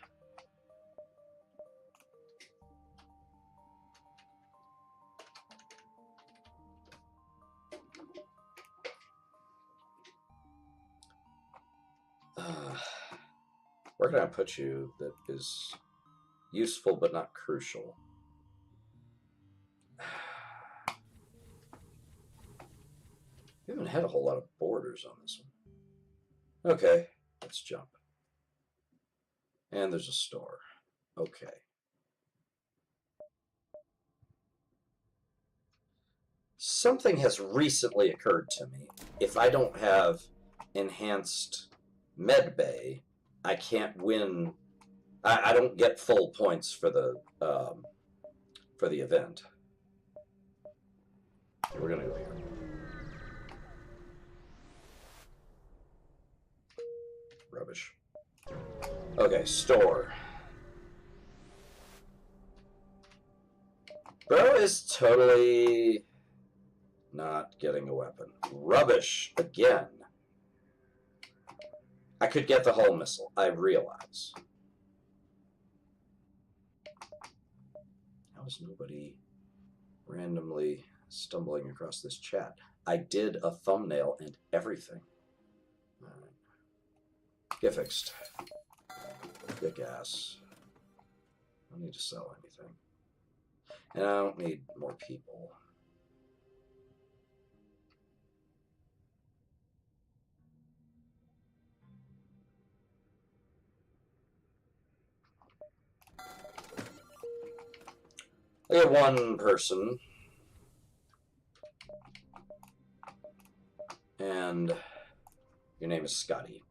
Where can I put you that is useful but not crucial? We haven't had a whole lot of borders on this one. Okay, let's jump. And there's a store. Okay. Something has recently occurred to me. If I don't have enhanced med bay, I can't win. I don't get full points for the event. We're gonna go here. Rubbish. Okay, store. Bro is totally not getting a weapon. Rubbish again. I could get the hull missile, I realize. How is nobody randomly stumbling across this chat? I did a thumbnail and everything. All right. Get fixed. Kick ass. I don't need to sell anything. And I don't need more people. I get one person. And your name is Scotty.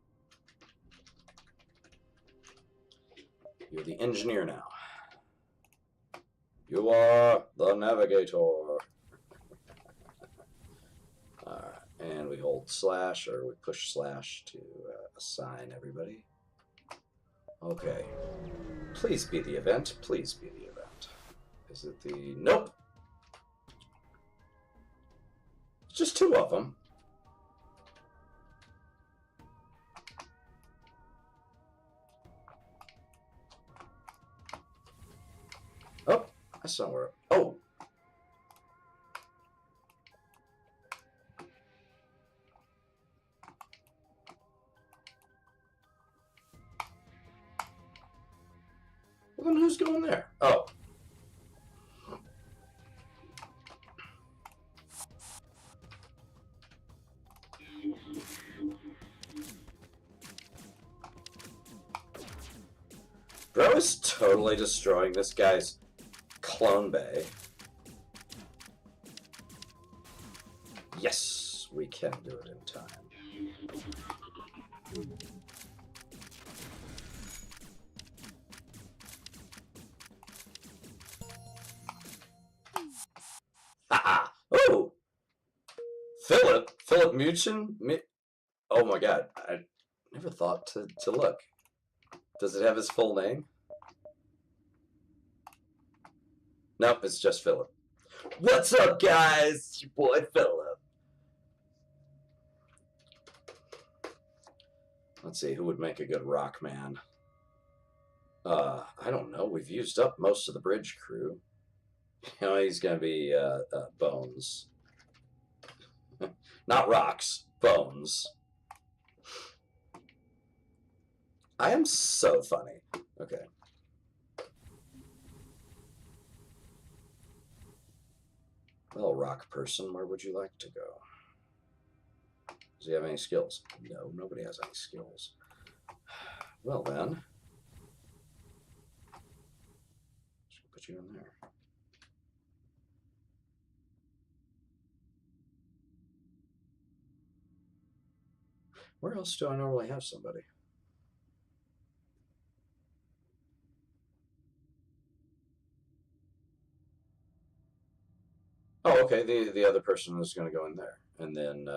You're the engineer now. You are the navigator. Alright, and we hold slash, or we push slash to assign everybody. Okay. Please be the event. Please be the event. Is it the... Nope! It's just two of them. Oh, that's not where... Oh! Well, then who's going there? Oh. Bro is totally destroying this guy's clone bay. Yes, we can do it in time. Haha! Oh! Philip Muchin? Oh my god, I never thought to look. Does it have his full name? Nope, it's just Philip. What's up, guys? It's your boy Philip. Let's see, who would make a good rock man? I don't know. We've used up most of the bridge crew. You know, he's gonna be Bones. Not Rocks, Bones. I am so funny. Okay. Well, rock person, where would you like to go? Does he have any skills? No, nobody has any skills. Well then, just put you in there. Where else do I normally have somebody? Oh, okay. The other person is going to go in there, and then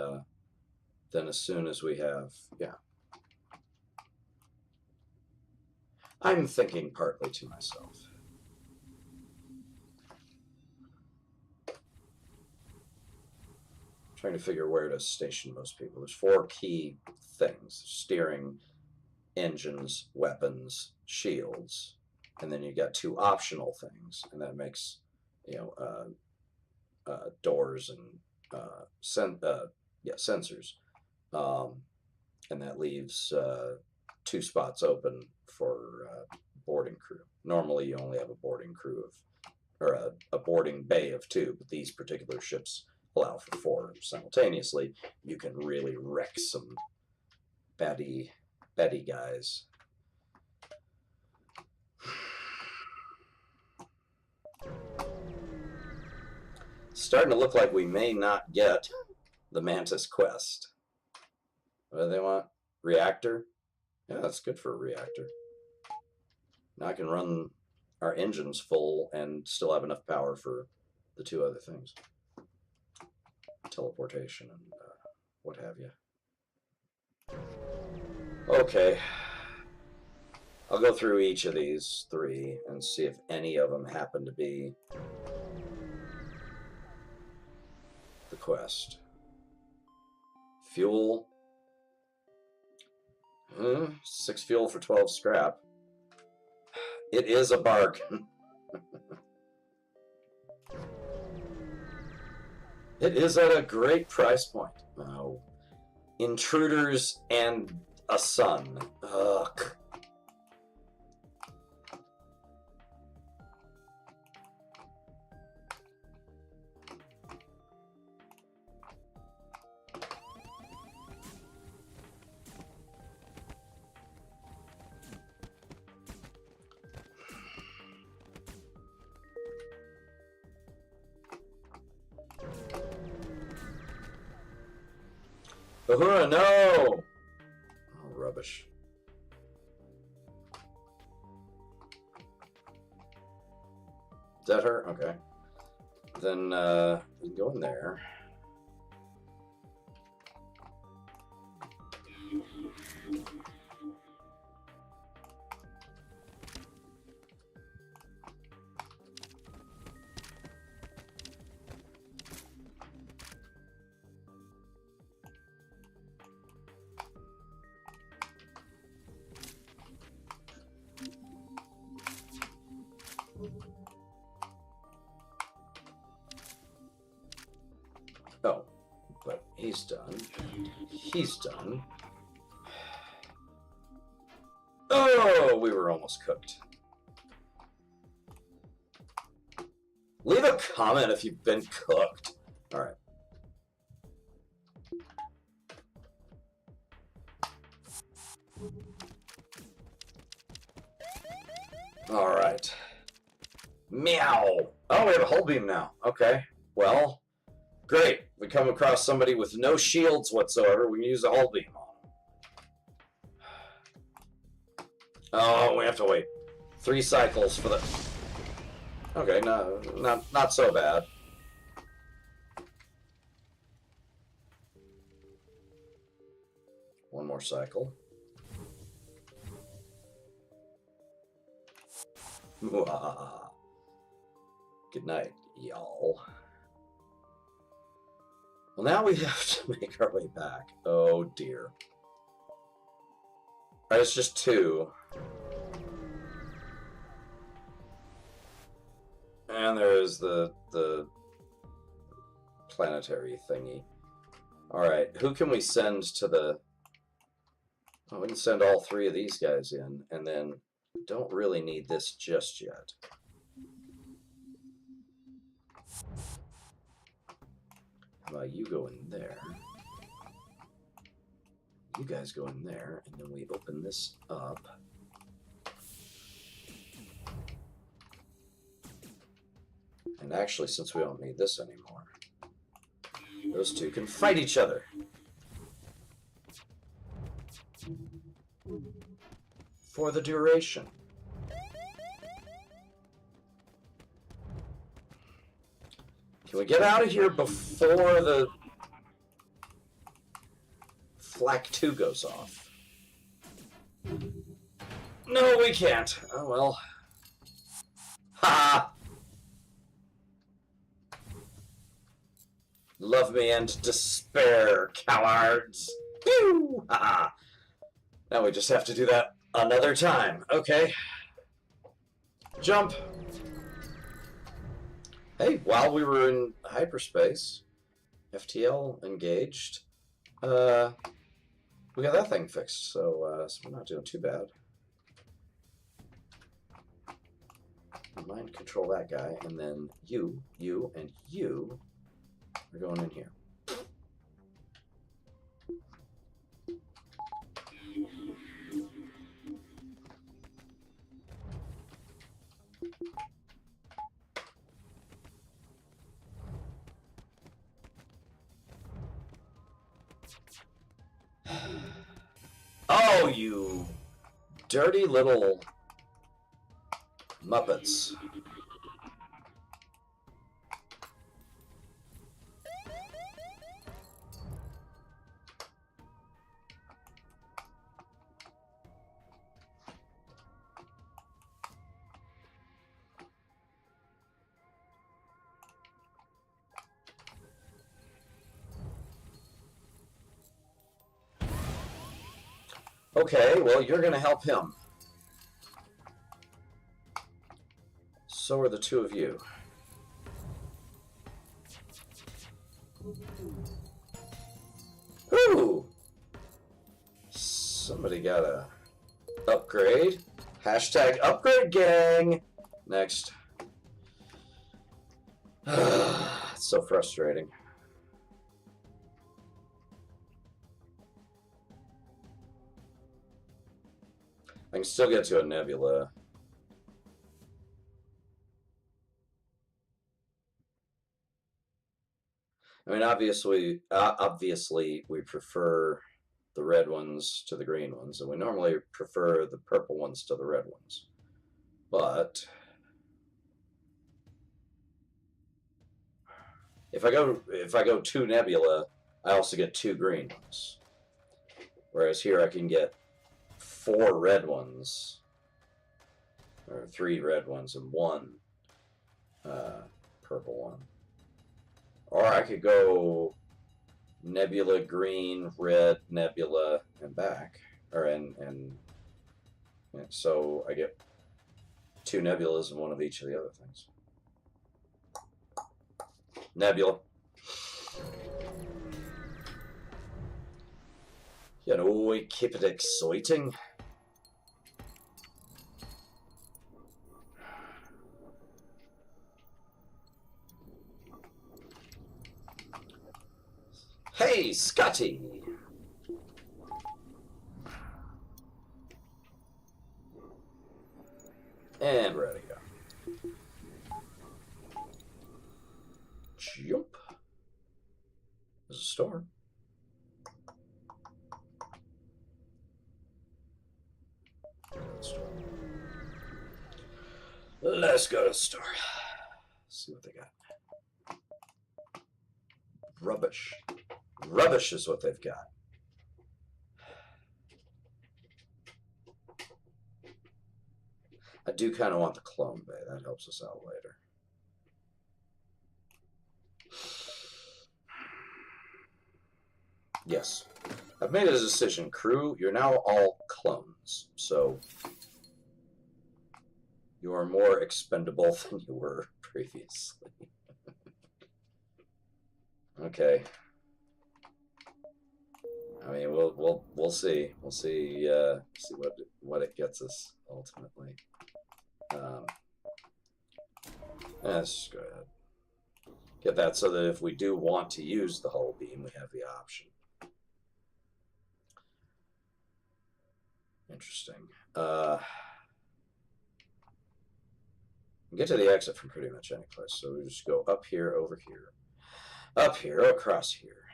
as soon as we have, yeah. I'm thinking partly to myself. Trying to figure where to station most people. There's 4 key things: steering, engines, weapons, shields, and then you got 2 optional things, and that makes, you know, doors and sensors, and that leaves 2 spots open for boarding crew. Normally, you only have a boarding crew of, or a boarding bay of 2, but these particular ships allow for 4 simultaneously. You can really wreck some batty guys. Starting to look like we may not get the Mantis quest. What do they want? Reactor? Yeah, that's good for a reactor. Now I can run our engines full and still have enough power for the 2 other things. Teleportation and what have you. Okay. I'll go through each of these 3 and see if any of them happen to be the quest. Fuel. 6 fuel for 12 scrap. It is a bargain. It is at a great price point. Oh. Intruders and a sun. Ugh. Uhura, no! Oh, rubbish. Is that her? Okay. Then we can go in there. Oh, but he's done. He's done. Oh, we were almost cooked. Leave a comment if you've been cooked. All right. All right. Meow. Oh, we have a hull beam now. Okay. Well, great. We come across somebody with no shields whatsoever. We can use a hull beam on them. Oh, we have to wait 3 cycles for the... Okay, no, not so bad. One more cycle. Good night, y'all. Well, now we have to make our way back. Oh, dear. All right, it's just 2. And there's the planetary thingy. All right, who can we send to the Oh, we can send all 3 of these guys in, and then don't really need this just yet. How about you go in there? You guys go in there, and then we open this up. And actually, since we don't need this anymore, those 2 can fight each other. For the duration. Can we get out of here before the Flak 2 goes off? No, we can't. Oh well. Ha! Love me and despair, cowards. Pew! Ha! Now we just have to do that another time. Okay. Jump. Hey, while we were in hyperspace, FTL engaged, we got that thing fixed, so we're not doing too bad. Mind control that guy, and then you, and you are going in here. Oh, you dirty little Muppets. Okay, well, you're going to help him. So are the 2 of you. Ooh! Somebody got a upgrade. Hashtag upgrade gang. Next. It's so frustrating. I can still get to a nebula. I mean, obviously, we prefer the red ones to the green ones, and we normally prefer the purple ones to the red ones. But if I go 2 nebula, I also get 2 green ones. Whereas here I can get 4 red ones, or 3 red ones and 1 purple one. Or I could go nebula, green, red, nebula, and back, or and so I get 2 nebulas and 1 of each of the other things. Nebula. You know, we keep it exciting. Hey, Scotty! And ready to go. Jump. There's a store. Let's go to the store. See what they got. Rubbish. Rubbish is what they've got. I do kind of want the clone bay. That helps us out later. Yes. I've made a decision, crew. You're now all clones. So you are more expendable than you were previously. Okay. I mean, we'll see. We'll see what it gets us ultimately. Let's just go ahead. Get that so that if we do want to use the hull beam, we have the option. Interesting. Get to the exit from pretty much any place. So we just go up here, over here, up here, across here,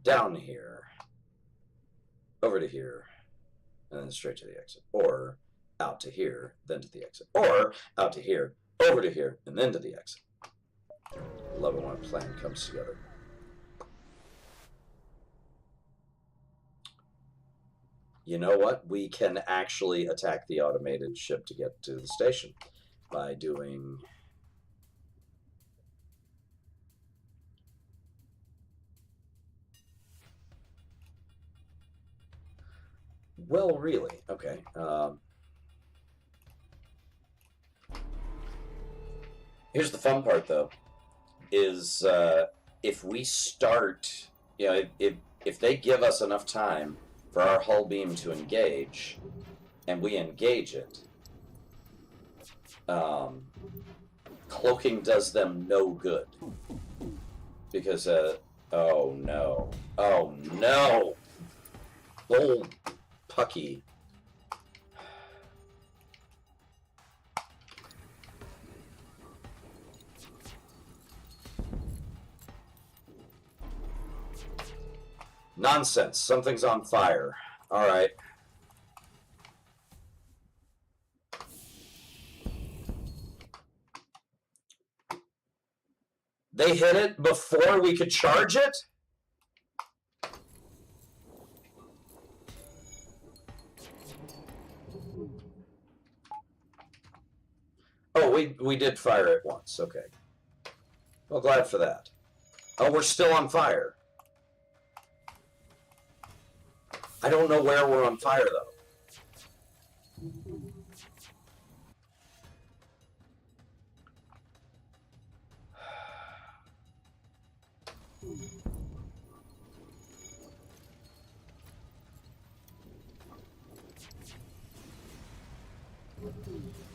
down here, over to here, and then straight to the exit. Or out to here, then to the exit. Or out to here, over to here, and then to the exit. Love it when a plan comes together. You know what? We can actually attack the automated ship to get to the station by doing... Well, really? Okay. Here's the fun part, though, is if we start, you know, if they give us enough time for our hull beam to engage, and we engage it, cloaking does them no good. Because, oh no. Oh no! Old Pucky. Nonsense. Something's on fire. All right. They hit it before we could charge it? Oh, we did fire it once. Okay. Well, glad for that. Oh, we're still on fire. I don't know where we're on fire, though.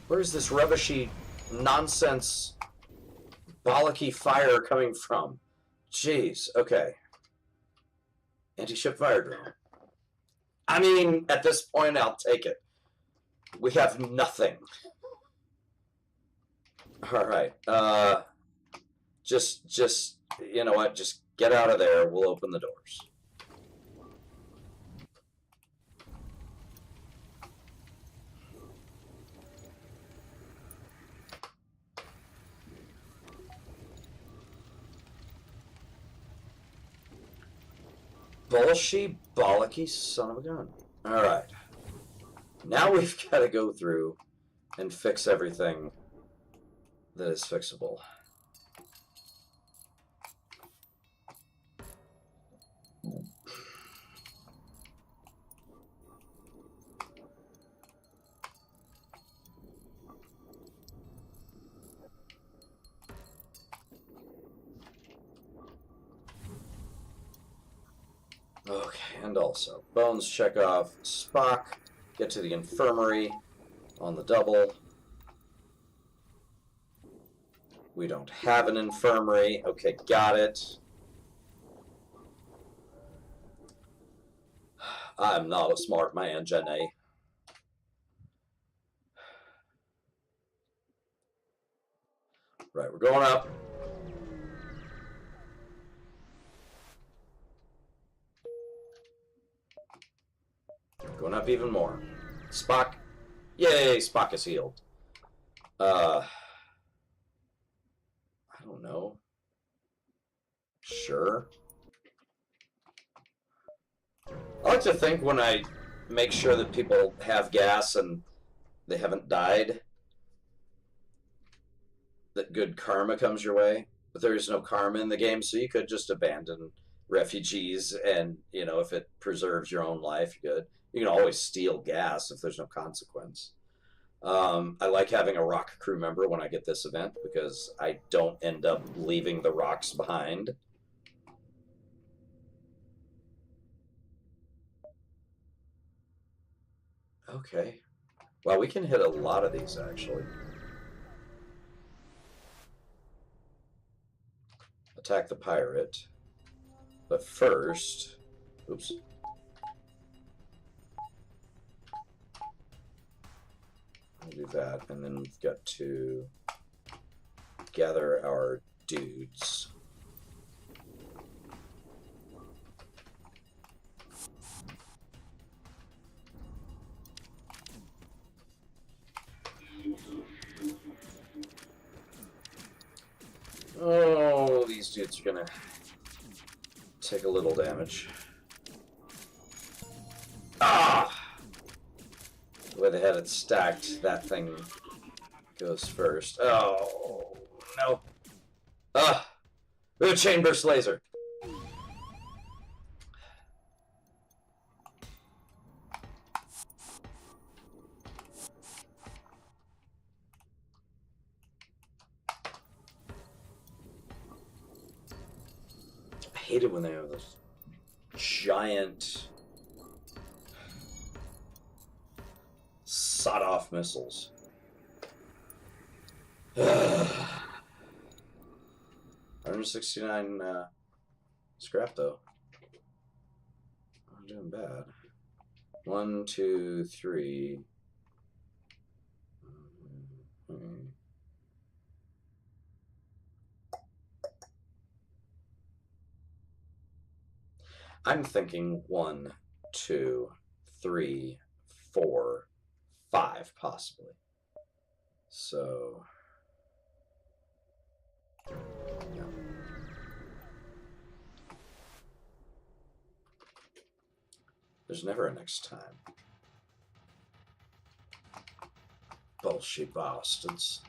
Where's this rubbishy nonsense bollocky fire coming from? Jeez, okay. Anti-ship fire drone. I mean, at this point, I'll take it. We have nothing. All right. Just, you know what? Just get out of there. We'll open the doors. Bullshit, bollocky son of a gun. Alright. Now we've got to go through and fix everything that is fixable. Okay, and also, Bones check off. Spock, get to the infirmary on the double. We don't have an infirmary. Okay, got it. I'm not a smart man, Jenny. Right, we're going up. Going up even more. Spock. Yay, Spock is healed. I don't know. Sure. I like to think when I make sure that people have gas and they haven't died, that good karma comes your way. But there is no karma in the game, so you could just abandon refugees and, you know, if it preserves your own life, good. You can always steal gas if there's no consequence. I like having a rock crew member when I get this event because I don't end up leaving the rocks behind. Okay. Well, we can hit a lot of these, actually. Attack the pirate. But first... Oops. We'll do that, and then we've got to gather our dudes. Oh, these dudes are gonna take a little damage. Ah! The way they had it stacked, that thing goes first. Oh, no. Ah! We have a chain burst laser. I hate it when they have those giant sawed-off missiles. 169 scrap, though. I'm doing bad. 1, 2, 3. I'm thinking 1, 2, 3, 4, 5, possibly. So, yeah. There's never a next time. Bullshit bastards.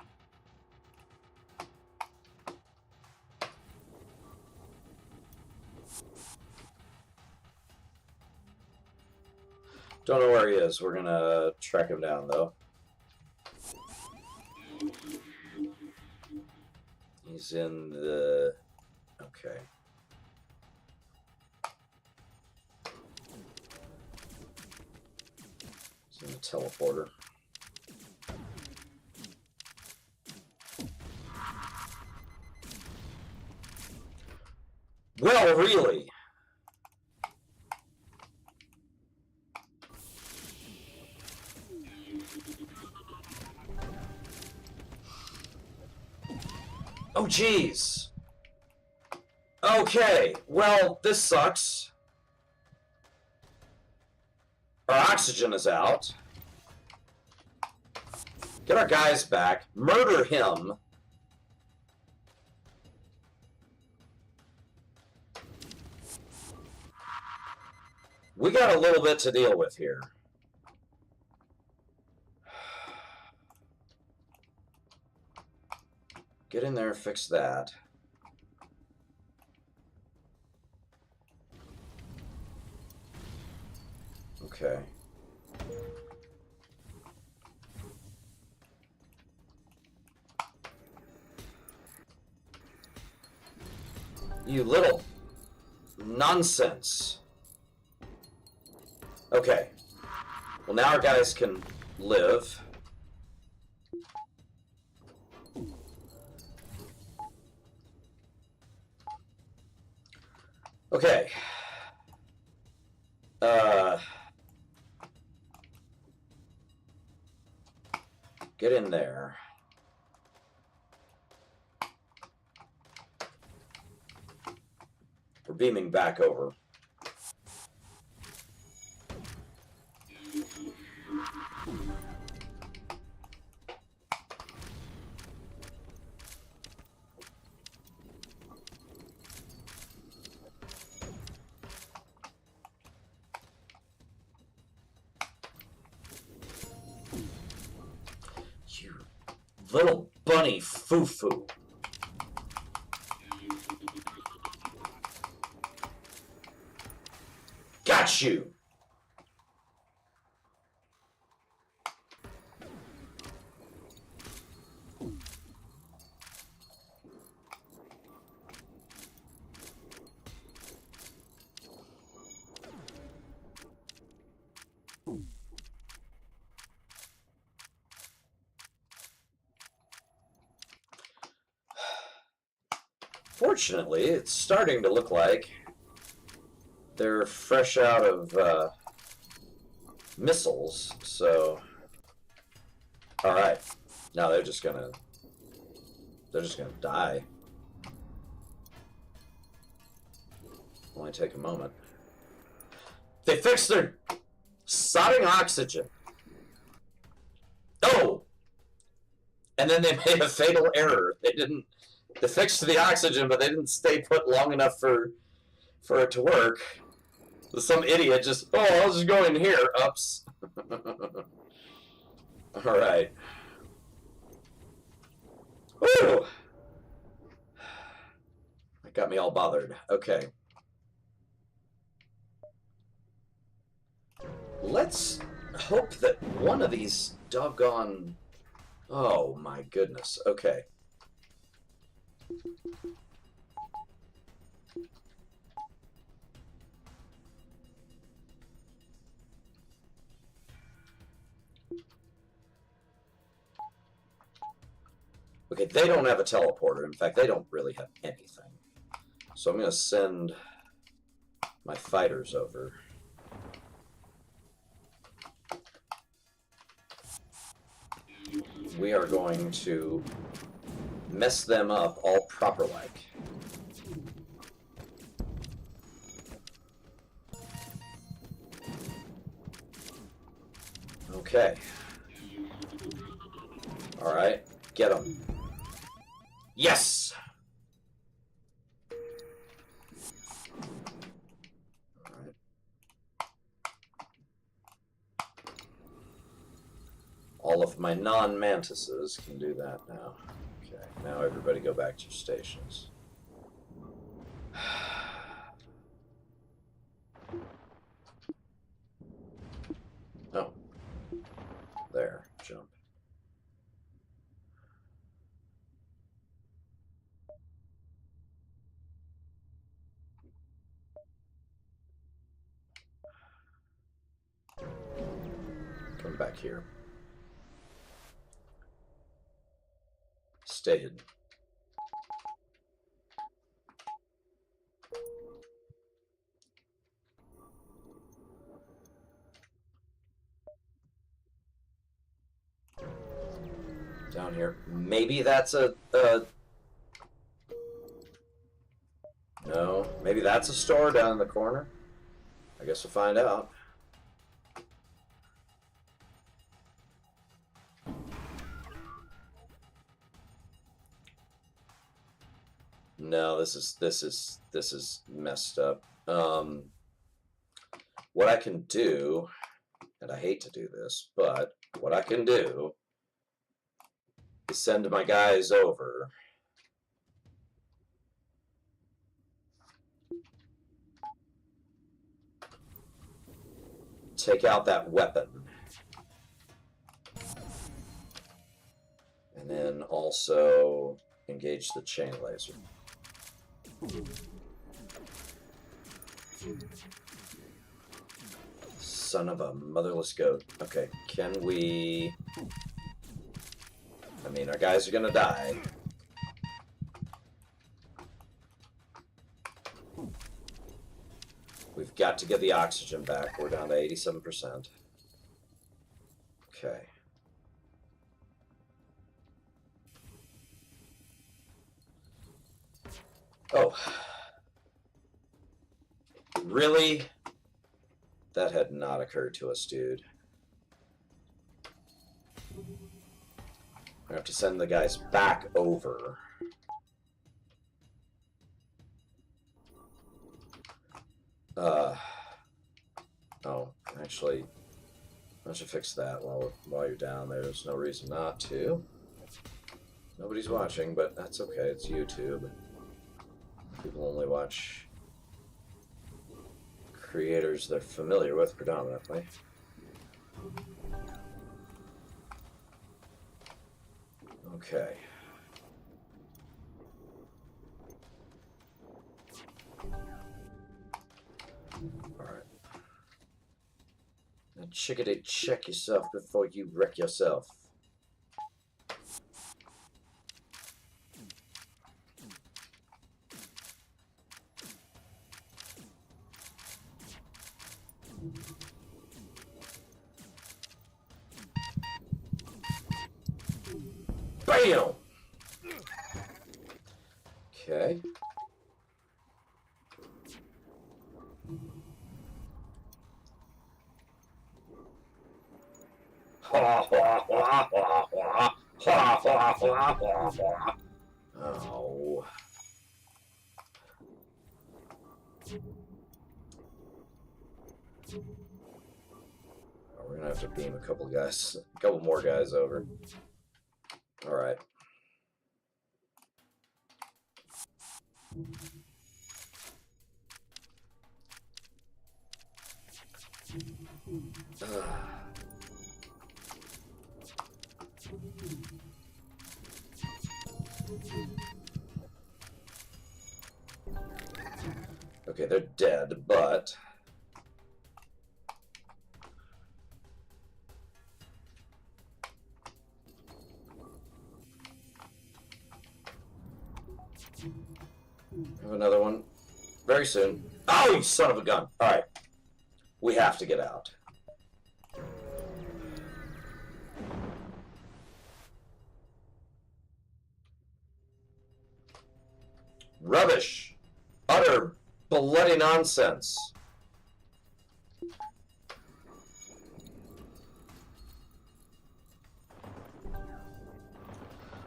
Don't know where he is. We're gonna track him down, though. He's in the... Okay. He's in the teleporter. Well, really? Oh, jeez. Okay, well, this sucks. Our oxygen is out. Get our guys back. Murder him. We got a little bit to deal with here. Get in there, fix that. Okay. You little nonsense. Okay. Well, now our guys can live. Okay. Get in there. We're beaming back over. Little bunny foo-foo. Got you. Fortunately, it's starting to look like they're fresh out of missiles, so... Alright. Now they're just gonna die. Only take a moment. They fixed their sodding oxygen. Oh! And then they made a fatal error. They fixed the oxygen, but they didn't stay put long enough for it to work. Some idiot just, oh, I'll just go in here. Ups. Alright. Woo! That got me all bothered. Okay. Let's hope that one of these doggone... Oh my goodness. Okay. Okay, they don't have a teleporter. In fact, they don't really have anything. So I'm going to send my fighters over. We are going to mess them up all proper-like. Okay. Alright, get them. Yes! Alright. All of my non-mantises can do that now. Okay, now everybody go back to your stations. Oh. There, jump. Come back here. Stay hidden. Down here. Maybe that's a no. Maybe that's a store down in the corner. I guess we'll find out. No, this is messed up. What I can do, and I hate to do this, but what I can do is send my guys over. Take out that weapon. And then also engage the chain laser. Son of a motherless goat. Okay, can we... I mean, our guys are gonna die. We've got to get the oxygen back. We're down to 87%. Okay. Oh. Really? That had not occurred to us, dude. I have to send the guys back over. Oh, actually, I should fix that while you're down there. There's no reason not to. Nobody's watching, but that's okay. It's YouTube. People only watch creators they're familiar with predominantly. Okay. Alright. Now chickadee, check yourself before you wreck yourself. Bam! Okay. Oh. We're gonna have to beam a couple more guys over. All right. Okay, they're dead, but have another one very soon. Oh, you son of a gun. All right. We have to get out. Rubbish. Utter bloody nonsense.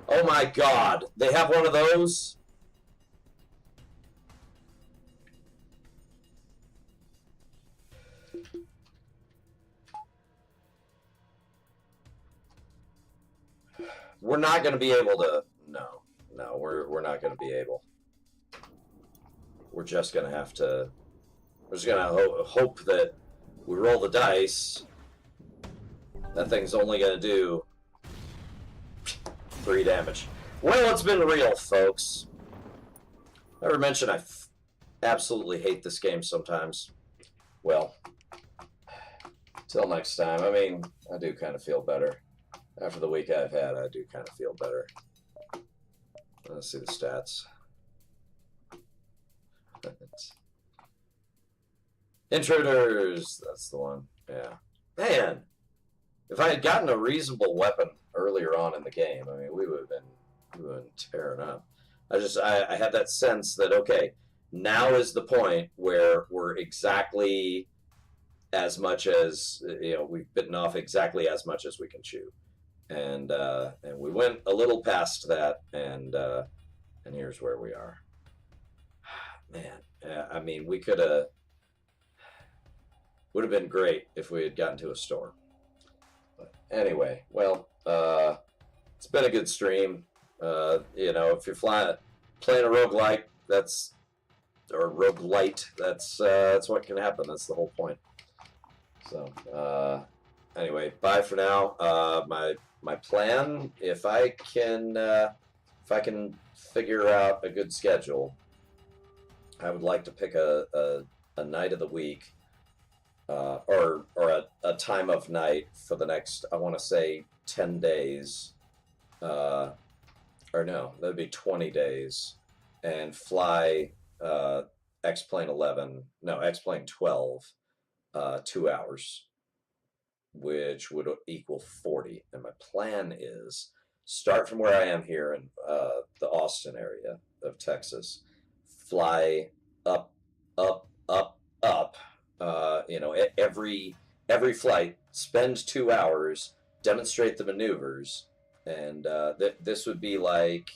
Oh my God. They have one of those? We're not going to be able to. No, we're not going to be able. We're just going to have to. We're just going to hope that we roll the dice. That thing's only going to do 3 damage. Well, it's been real, folks. I ever mentioned I absolutely hate this game sometimes. Well, till next time. I mean, I do kind of feel better. After the week I've had, I do kind of feel better. Let's see the stats. Intruders, that's the one. Yeah. Man, if I had gotten a reasonable weapon earlier on in the game, I mean, we would have been tearing up. I had that sense that, okay, now is the point where we're exactly as much as, we've bitten off exactly as much as we can chew. And we went a little past that, and here's where we are. Man, I mean, would have been great if we had gotten to a store. But anyway, well, it's been a good stream. If you're playing a roguelike, or roguelite, that's what can happen. That's the whole point. So, anyway, bye for now. My plan, if I can figure out a good schedule, I would like to pick a night of the week, or a time of night for the next, I want to say 10 days, or no, that'd be 20 days, and fly X-Plane 12, 2 hours, which would equal 40. And my plan is start from where I am here in the Austin area of Texas, fly up, every flight, spend 2 hours, demonstrate the maneuvers, and this would be like,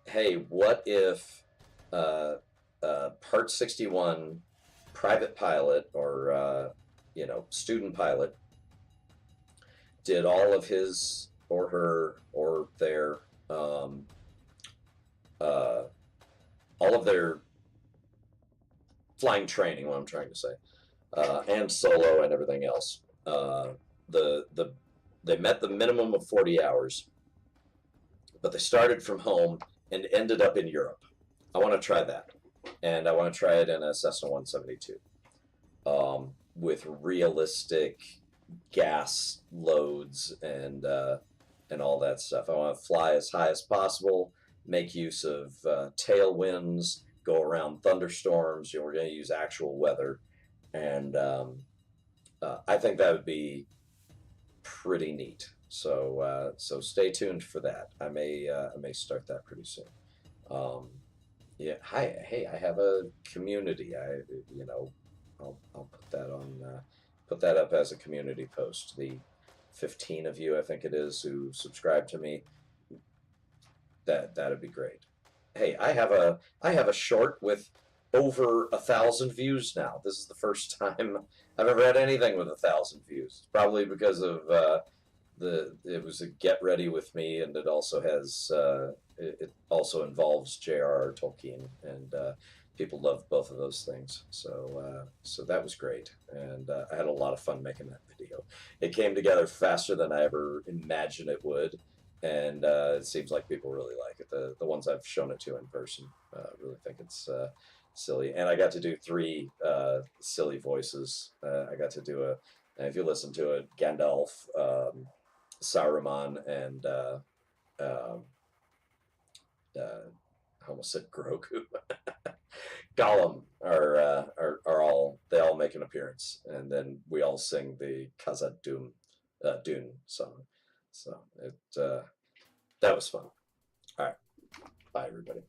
hey, what if Part 61 private pilot or student pilot did all of his or her or their all of their flying training, what I'm trying to say, and solo and everything else. They met the minimum of 40 hours, but they started from home and ended up in Europe. I want to try that, and I want to try it in a Cessna 172 with realistic gas loads and all that stuff. I want to fly as high as possible, make use of tailwinds, go around thunderstorms. We're going to use actual weather, and I think that would be pretty neat. So stay tuned for that. I may start that pretty soon. Um, yeah. Hi. Hey, I have a community. You know, I'll put that on. Put that up as a community post. The 15 of you, I think it is, who subscribe to me. That'd be great. Hey, I have a short with over 1,000 views now. This is the first time I've ever had anything with 1,000 views. Probably because of it was a get ready with me, and it also has it also involves J.R.R. Tolkien, and people love both of those things. So that was great, and I had a lot of fun making that video. It came together faster than I ever imagined it would, and it seems like people really like it. The ones I've shown it to in person really think it's silly, and I got to do three silly voices. I got to do if you listen to it, Gandalf, Saruman, and um, I almost said Grogu. Gollum are all, they all make an appearance, and then we all sing the Khazad Dune song. So that was fun. All right, bye everybody.